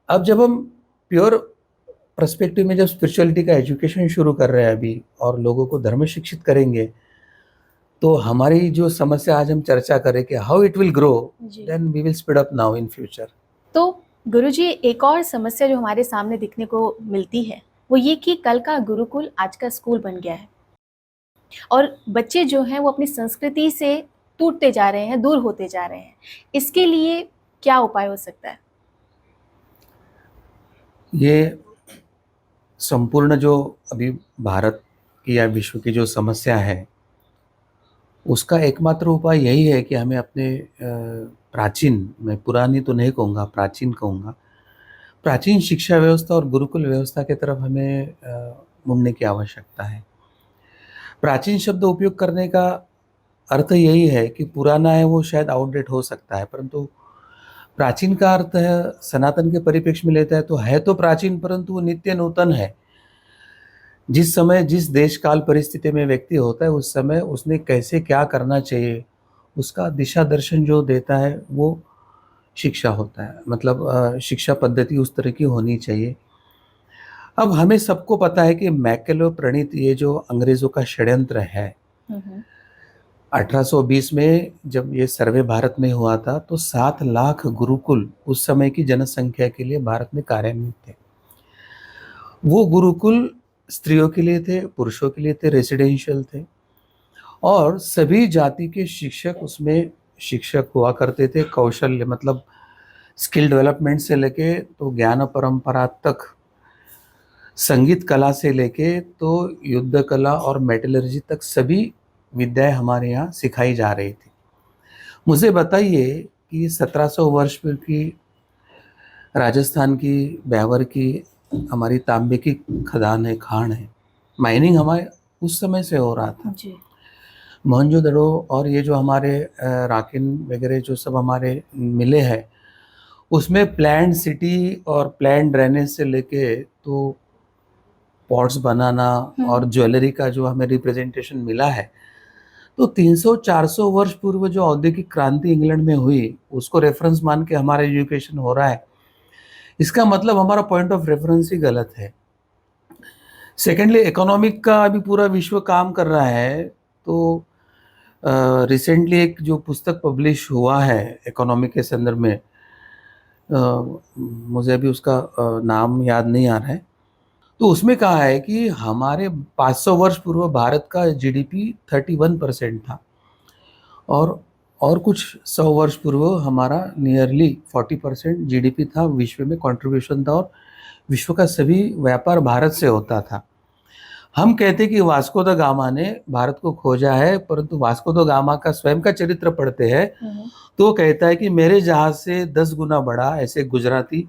अब जब हम प्योर पर्सपेक्टिव में जब स्पिरिचुअलिटी का एजुकेशन शुरू कर रहे हैं अभी और लोगों को धर्म शिक्षित करेंगे, तो हमारी जो समस्या आज हम चर्चा करें कि how it will grow, then we will speed up now in future. तो गुरुजी, एक और समस्या जो हमारे सामने दिखने को मिलती है वो ये कि कल का गुरुकुल आज का स्कूल बन गया है और बच्चे जो हैं वो अपनी संस्कृति से टूटते जा रहे हैं, दूर होते जा रहे हैं। इसके लिए क्या उपाय हो सकता है? ये संपूर्ण जो अभी भारत की या विश्व की जो समस्या है उसका एकमात्र उपाय यही है कि हमें अपने प्राचीन, मैं पुरानी तो नहीं कहूँगा, प्राचीन कहूँगा, प्राचीन शिक्षा व्यवस्था और गुरुकुल व्यवस्था की तरफ हमें मुड़ने की आवश्यकता है। प्राचीन शब्द उपयोग करने का अर्थ यही है कि पुराना है वो शायद आउटडेट हो सकता है, परंतु प्राचीन का अर्थ है सनातन के परिप्रेक्ष्य में लेता है तो है तो प्राचीन परंतु वो नित्य नूतन है। जिस समय जिस देश काल परिस्थिति में व्यक्ति होता है उस समय उसने कैसे क्या करना चाहिए उसका दिशा दर्शन जो देता है वो शिक्षा होता है। मतलब शिक्षा पद्धति उस तरह की होनी चाहिए। अब हमें सबको पता है कि मैकेलो प्रणीत ये जो अंग्रेज़ों का षड्यंत्र है, 1820 में जब ये सर्वे भारत में हुआ था तो 7 लाख गुरुकुल उस समय की जनसंख्या के लिए भारत में कार्यान्वित थे। वो गुरुकुल स्त्रियों के लिए थे, पुरुषों के लिए थे, रेसिडेंशियल थे और सभी जाति के शिक्षक उसमें शिक्षक हुआ करते थे। कौशल्य मतलब स्किल डेवलपमेंट से लेके तो ज्ञान परंपरा तक, संगीत कला से लेके तो युद्ध कला और मेटलर्जी तक सभी विद्याएं हमारे यहाँ सिखाई जा रही थी। मुझे बताइए कि 1700 वर्ष पूर्व की राजस्थान की ब्यावर की हमारी तांबे की खदान है, खान है, माइनिंग हमारे उस समय से हो रहा था। जी। मोहनजोदड़ो और ये जो हमारे राकिन वगैरह जो सब हमारे मिले हैं, उसमें प्लान्ड सिटी और प्लान्ड ड्रेनेज से लेके तो पॉट्स बनाना और ज्वेलरी का जो हमें रिप्रेजेंटेशन मिला है, तो 300-400 वर्ष पूर्व जो औद्योगिक क्रांति इंग्लैंड में हुई, उसको रेफरेंस मान के हमारा एजुकेशन हो रहा है। इसका मतलब हमारा पॉइंट ऑफ रेफरेंस ही गलत है। सेकेंडली, इकोनॉमिक का अभी पूरा विश्व काम कर रहा है, तो रिसेंटली एक जो पुस्तक पब्लिश हुआ है इकोनॉमिक के संदर्भ में, मुझे अभी उसका नाम याद नहीं आ रहा है, तो उसमें कहा है कि हमारे 500 वर्ष पूर्व भारत का जीडीपी 31% था और कुछ 100 वर्ष पूर्व हमारा नियरली 40% जीडीपी था, विश्व में कंट्रीब्यूशन था और विश्व का सभी व्यापार भारत से होता था। हम कहते कि वास्को द गामा ने भारत को खोजा है, परंतु वास्को द गामा का स्वयं का चरित्र पढ़ते हैं तो वो कहता है कि मेरे जहाज से 10 गुना बड़ा ऐसे गुजराती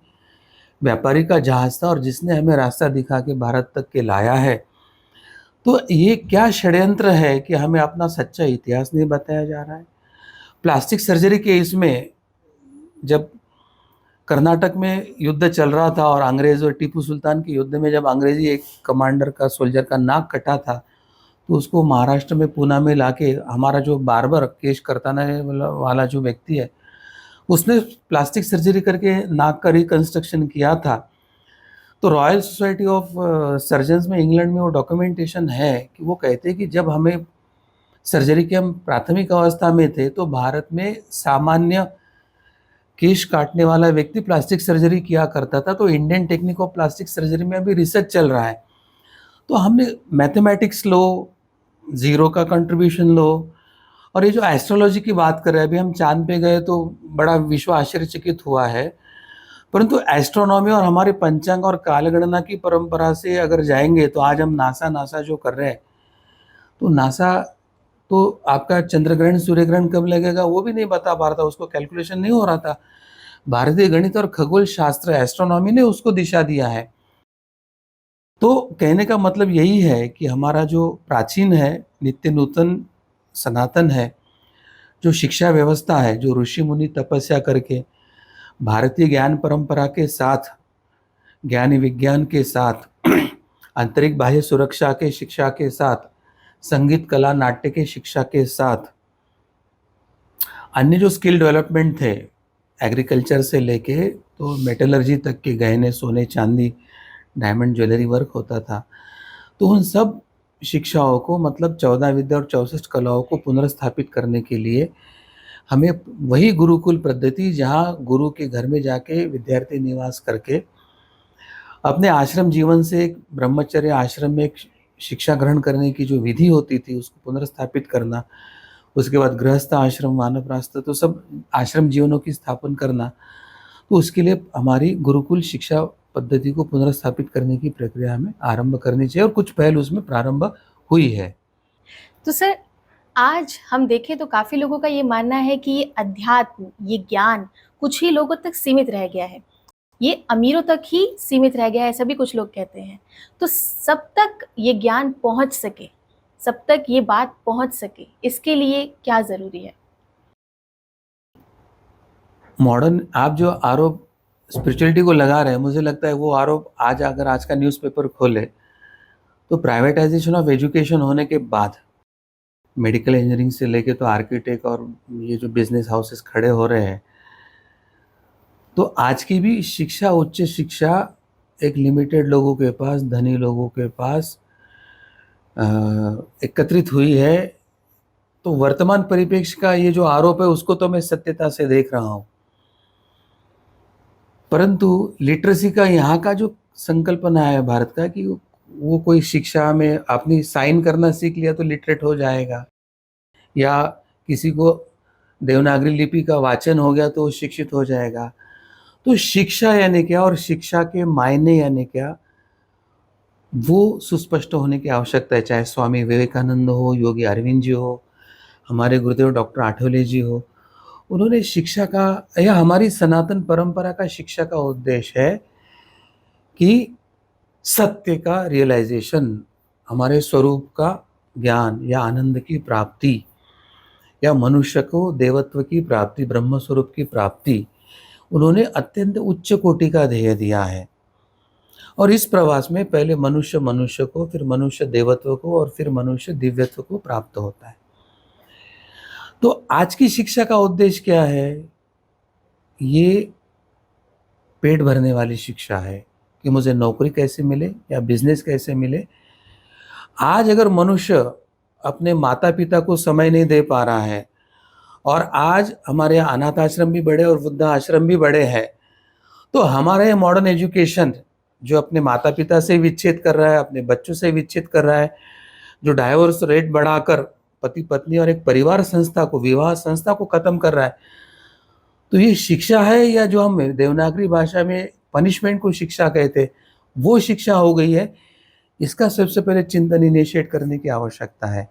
व्यापारी का जहाज था और जिसने हमें रास्ता दिखा के भारत तक के लाया है। तो ये क्या षड्यंत्र है कि हमें अपना सच्चा इतिहास नहीं बताया जा रहा है। प्लास्टिक सर्जरी के इसमें जब कर्नाटक में युद्ध चल रहा था और अंग्रेज और टीपू सुल्तान के युद्ध में जब अंग्रेजी एक कमांडर का, सोल्जर का नाक कटा था, तो उसको महाराष्ट्र में पूना में लाके हमारा जो बार्बर केश करताने वाला जो व्यक्ति है, उसने प्लास्टिक सर्जरी करके नाक का रिकंस्ट्रक्शन किया था। तो रॉयल सोसाइटी ऑफ सर्जन्स में इंग्लैंड में वो डॉक्यूमेंटेशन है कि वो कहते हैं कि जब हमें सर्जरी के हम प्राथमिक अवस्था में थे तो भारत में सामान्य केश काटने वाला व्यक्ति प्लास्टिक सर्जरी किया करता था। तो Indian technique of plastic surgery में अभी रिसर्च चल रहा है। तो हमने मैथमेटिक्स लो, जीरो का कंट्रीब्यूशन लो, और ये जो एस्ट्रोलॉजी की बात कर रहे हैं, अभी हम चांद पे गए तो बड़ा विश्व आश्चर्यचकित हुआ है, परंतु एस्ट्रोनॉमी और हमारे पंचांग और कालगणना की परंपरा से अगर जाएंगे तो आज हम नासा जो कर रहे हैं, तो नासा तो आपका चंद्र ग्रहण सूर्य ग्रहण कब लगेगा वो भी नहीं बता पा रहा था, उसको कैलकुलेशन नहीं हो रहा था। भारतीय गणित और खगोल शास्त्र एस्ट्रोनॉमी ने उसको दिशा दिया है। तो कहने का मतलब यही है कि हमारा जो प्राचीन है, नित्य नूतन सनातन है, जो शिक्षा व्यवस्था है, जो ऋषि मुनि तपस्या करके भारतीय ज्ञान परंपरा के साथ, ज्ञान विज्ञान के साथ, आंतरिक बाह्य सुरक्षा के शिक्षा के साथ, संगीत कला नाट्य के शिक्षा के साथ, अन्य जो स्किल डेवलपमेंट थे, एग्रीकल्चर से लेके तो मेटलर्जी तक के गहने, सोने चांदी, डायमंड ज्वेलरी वर्क होता था। तो उन सब शिक्षाओं को, मतलब 14 विद्या और 64 कलाओं को पुनर्स्थापित करने के लिए हमें वही गुरुकुल पद्धति, जहाँ गुरु के घर में जाके विद्यार्थी निवास करके अपने आश्रम जीवन से एक ब्रह्मचर्य आश्रम में एक शिक्षा ग्रहण करने की जो विधि होती थी उसको पुनर्स्थापित करना, उसके बाद गृहस्थ आश्रम, वानप्रस्थ, तो सब आश्रम जीवनों की स्थापन करना। तो उसके लिए हमारी गुरुकुल शिक्षा पद्धति को पुनर्स्थापित करने की प्रक्रिया हमें आरंभ करनी चाहिए और कुछ पहल उसमें प्रारंभ हुई है। तो सर, आज हम देखें तो काफ़ी लोगों का ये मानना है कि ये अध्यात्म, ये ज्ञान कुछ ही लोगों तक सीमित रह गया है, ये अमीरों तक ही सीमित रह गया है, ऐसा भी कुछ लोग कहते हैं। तो सब तक ये ज्ञान पहुंच सके, सब तक ये बात पहुंच सके, इसके लिए क्या ज़रूरी है? मॉडर्न आप जो आरोप स्पिरिचुअलिटी को लगा रहे हैं, मुझे लगता है वो आरोप आज अगर आज का न्यूज़पेपर खोले तो प्राइवेटाइजेशन ऑफ एजुकेशन होने के बाद मेडिकल इंजीनियरिंग से लेके तो आर्किटेक्ट और ये जो बिजनेस हाउसेस खड़े हो रहे हैं, तो आज की भी शिक्षा, उच्च शिक्षा एक लिमिटेड लोगों के पास, धनी लोगों के पास एकत्रित हुई है। तो वर्तमान परिप्रेक्ष्य का ये जो आरोप है उसको तो मैं सत्यता से देख रहा हूँ, परंतु लिटरेसी का यहाँ का जो संकल्पना है भारत का कि वो कोई शिक्षा में आपने साइन करना सीख लिया तो लिटरेट हो जाएगा, या किसी को देवनागरी लिपि का वाचन हो गया तो वो शिक्षित हो जाएगा। तो शिक्षा यानी क्या और शिक्षा के मायने यानी क्या, वो सुस्पष्ट होने की आवश्यकता है, चाहे स्वामी विवेकानंद हो, योगी अरविंद जी हो, हमारे गुरुदेव डॉक्टर आठवले जी हो। उन्होंने शिक्षा का या हमारी सनातन परंपरा का शिक्षा का उद्देश्य है कि सत्य का रियलाइजेशन, हमारे स्वरूप का ज्ञान या आनंद की प्राप्ति, या मनुष्य को देवत्व की प्राप्ति, ब्रह्म स्वरूप की प्राप्ति, उन्होंने अत्यंत उच्च कोटि का ध्येय दिया है। और इस प्रवास में पहले मनुष्य मनुष्य को, फिर मनुष्य देवत्व को, और फिर मनुष्य दिव्यत्व को प्राप्त होता है। तो आज की शिक्षा का उद्देश्य क्या है? ये पेट भरने वाली शिक्षा है कि मुझे नौकरी कैसे मिले या बिजनेस कैसे मिले। आज अगर मनुष्य अपने माता पिता को समय नहीं दे पा रहा है, और आज हमारे यहाँ अनाथ आश्रम भी बड़े और वृद्धा आश्रम भी बड़े हैं, तो हमारा ये मॉडर्न एजुकेशन जो अपने माता पिता से विच्छेद कर रहा है, अपने बच्चों से विच्छेद कर रहा है, जो डाइवोर्स रेट बढ़ाकर पति पत्नी और एक परिवार संस्था को, विवाह संस्था को खत्म कर रहा है, तो ये शिक्षा है या जो हम देवनागरी भाषा में पनिशमेंट को शिक्षा कहते, वो शिक्षा हो गई है? इसका सबसे पहले चिंतन इनिशिएट करने की आवश्यकता है।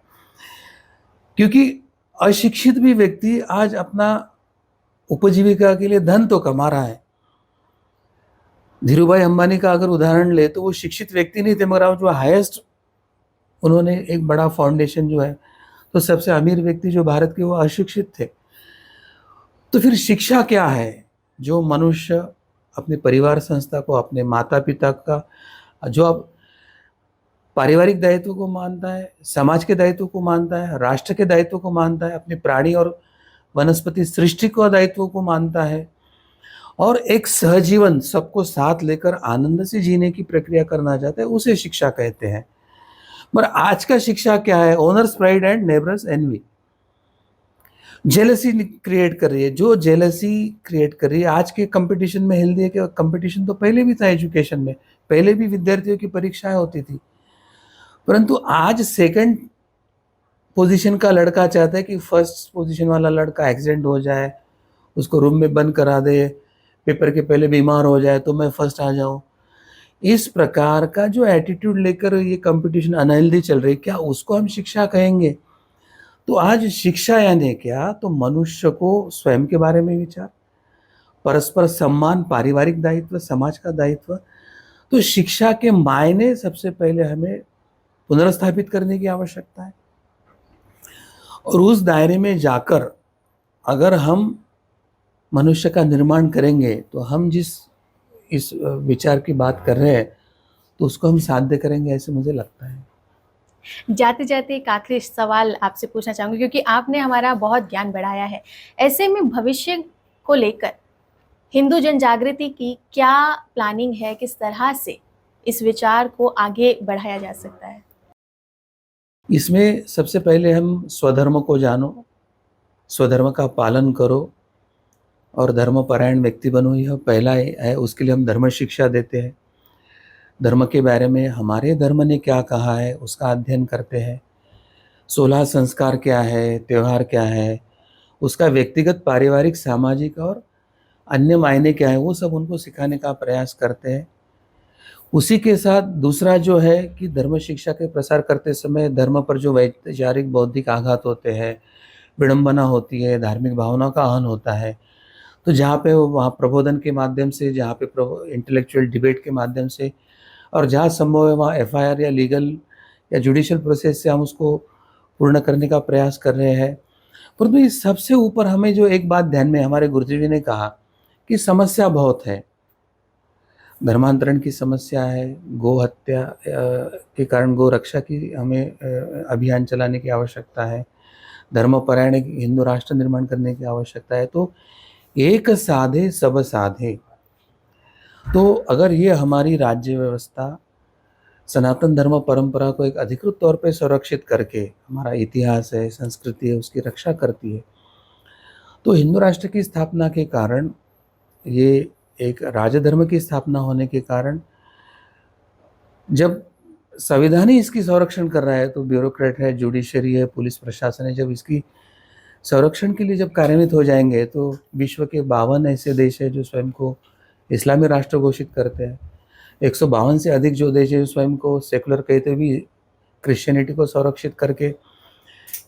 क्योंकि अशिक्षित भी व्यक्ति आज अपना उपजीविका के लिए धन तो कमा रहा है। धीरूभाई अंबानी का अगर उदाहरण ले तो वो शिक्षित व्यक्ति नहीं थे, मगर जो हाईएस्ट उन्होंने एक बड़ा फाउंडेशन जो है, तो सबसे अमीर व्यक्ति जो भारत के वो अशिक्षित थे। तो फिर शिक्षा क्या है? जो मनुष्य अपने परिवार संस्था को, अपने माता पिता का जो अब पारिवारिक दायित्व को मानता है, समाज के दायित्व को मानता है, राष्ट्र के दायित्व को मानता है, अपने प्राणी और वनस्पति सृष्टि को दायित्व को मानता है, और एक सहजीवन सबको साथ लेकर आनंद से जीने की प्रक्रिया करना चाहता है, उसे शिक्षा कहते हैं। मगर आज का शिक्षा क्या है? Owners pride and neighbours envy. Jealousy create कर रही है। जो जेलसी क्रिएट कर रही है आज के कंपटीशन में, हेल्दी है कि कंपटीशन तो पहले भी था एजुकेशन में, पहले भी विद्यार्थियों की परीक्षाएं होती थी, परंतु आज सेकंड पोजीशन का लड़का चाहता है कि फर्स्ट पोजीशन वाला लड़का एक्सीडेंट हो जाए, उसको रूम में बंद करा दे, पेपर के पहले बीमार हो जाए तो मैं फर्स्ट आ जाऊं। इस प्रकार का जो एटीट्यूड लेकर ये कंपटीशन अनहेल्दी चल रही है, क्या उसको हम शिक्षा कहेंगे? तो आज शिक्षा यानी क्या? तो मनुष्य को स्वयं के बारे में विचार, परस्पर सम्मान, पारिवारिक दायित्व, समाज का दायित्व। तो शिक्षा के मायने सबसे पहले हमें पुनर्स्थापित करने की आवश्यकता है, और उस दायरे में जाकर अगर हम मनुष्य का निर्माण करेंगे तो हम जिस इस विचार की बात कर रहे हैं तो उसको हम साध्य करेंगे, ऐसे मुझे लगता है। जाते जाते एक आखिरी सवाल आपसे पूछना चाहूंगी, क्योंकि आपने हमारा बहुत ज्ञान बढ़ाया है। ऐसे में भविष्य को लेकर हिंदू जन जागृति की क्या प्लानिंग है? किस तरह से इस विचार को आगे बढ़ाया जा सकता है? इसमें सबसे पहले हम स्वधर्म को जानो, स्वधर्म का पालन करो और धर्मपरायण व्यक्ति बनो, यह पहला है। उसके लिए हम धर्म शिक्षा देते हैं। धर्म के बारे में हमारे धर्म ने क्या कहा है उसका अध्ययन करते हैं। 16 संस्कार क्या है, त्यौहार क्या है, उसका व्यक्तिगत, पारिवारिक, सामाजिक और अन्य मायने क्या है, वो सब उनको सिखाने का प्रयास करते हैं। उसी के साथ दूसरा जो है कि धर्म शिक्षा के प्रसार करते समय धर्म पर जो वैचारिक बौद्धिक आघात होते हैं, विडंबना होती है, धार्मिक भावना का आहन होता है, तो जहाँ पे वहाँ प्रबोधन के माध्यम से, जहाँ पे इंटेलेक्चुअल डिबेट के माध्यम से, और जहाँ संभव है वहाँ एफआईआर या लीगल या जुडिशियल प्रोसेस से हम उसको पूर्ण करने का प्रयास कर रहे हैं। परंतु इस सबसे ऊपर हमें जो एक बात ध्यान में, हमारे गुरुजी जी ने कहा कि समस्या बहुत है। धर्मांतरण की समस्या है, गो हत्या के कारण गो रक्षा की हमें अभियान चलाने की आवश्यकता है, धर्मपरायण एक हिंदू राष्ट्र निर्माण करने की आवश्यकता है। तो एक साधे सब साधे। तो अगर ये हमारी राज्य व्यवस्था सनातन धर्म परंपरा को एक अधिकृत तौर पे संरक्षित करके, हमारा इतिहास है, संस्कृति है, उसकी रक्षा करती है, तो हिंदू राष्ट्र की स्थापना के कारण, ये एक राजधर्म की स्थापना होने के कारण, जब संविधान ही इसकी संरक्षण कर रहा है, तो ब्यूरोक्रेट है, जुडिशरी है, पुलिस प्रशासन है, जब इसकी संरक्षण के लिए जब कार्यान्वित हो जाएंगे, तो विश्व के 52 ऐसे देश है जो स्वयं को इस्लामी राष्ट्र घोषित करते हैं। 152 से अधिक जो देश है स्वयं को सेकुलर कहते भी क्रिश्चियनिटी को संरक्षित करके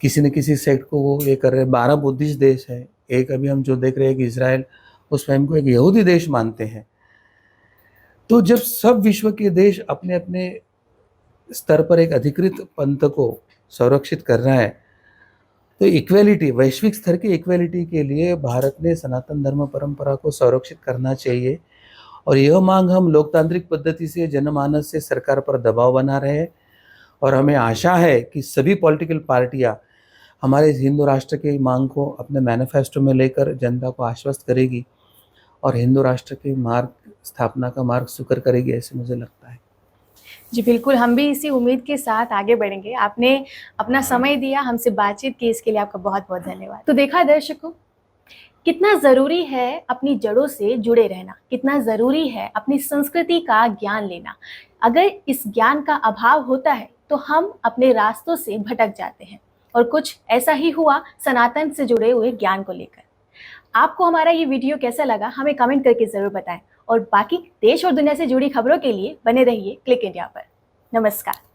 किसी न किसी सेक्ट को वो ये कर रहे हैं। 12 बुद्धिस्ट देश है, एक अभी हम जो देख रहे हैं कि इसराइल वो स्वयं को एक यहूदी देश मानते हैं। तो जब सब विश्व के देश अपने अपने स्तर पर एक अधिकृत पंथ को संरक्षित कर रहा है, तो इक्वेलिटी, वैश्विक स्तर की इक्वेलिटी के लिए भारत ने सनातन धर्म परंपरा को संरक्षित करना चाहिए। और यह मांग हम लोकतांत्रिक पद्धति से जनमानस से सरकार पर दबाव बना रहे हैं। और हमें आशा है कि सभी पॉलिटिकल पार्टियां हमारे हिंदू राष्ट्र की मांग को अपने मैनिफेस्टो में लेकर जनता को आश्वस्त करेगी और हिंदू राष्ट्र के मार्ग स्थापना का मार्ग सुकर करेगी, ऐसे मुझे लगता है। जी बिल्कुल, हम भी इसी उम्मीद के साथ आगे बढ़ेंगे। आपने अपना समय दिया, हमसे बातचीत की, इसके लिए आपका बहुत बहुत धन्यवाद। तो देखा दर्शकों, कितना ज़रूरी है अपनी जड़ों से जुड़े रहना, कितना ज़रूरी है अपनी संस्कृति का ज्ञान लेना। अगर इस ज्ञान का अभाव होता है तो हम अपने रास्तों से भटक जाते हैं, और कुछ ऐसा ही हुआ सनातन से जुड़े हुए ज्ञान को लेकर। आपको हमारा ये वीडियो कैसा लगा हमें कमेंट करके ज़रूर बताएं, और बाकी देश और दुनिया से जुड़ी खबरों के लिए बने रहिए क्लिक इंडिया पर। नमस्कार।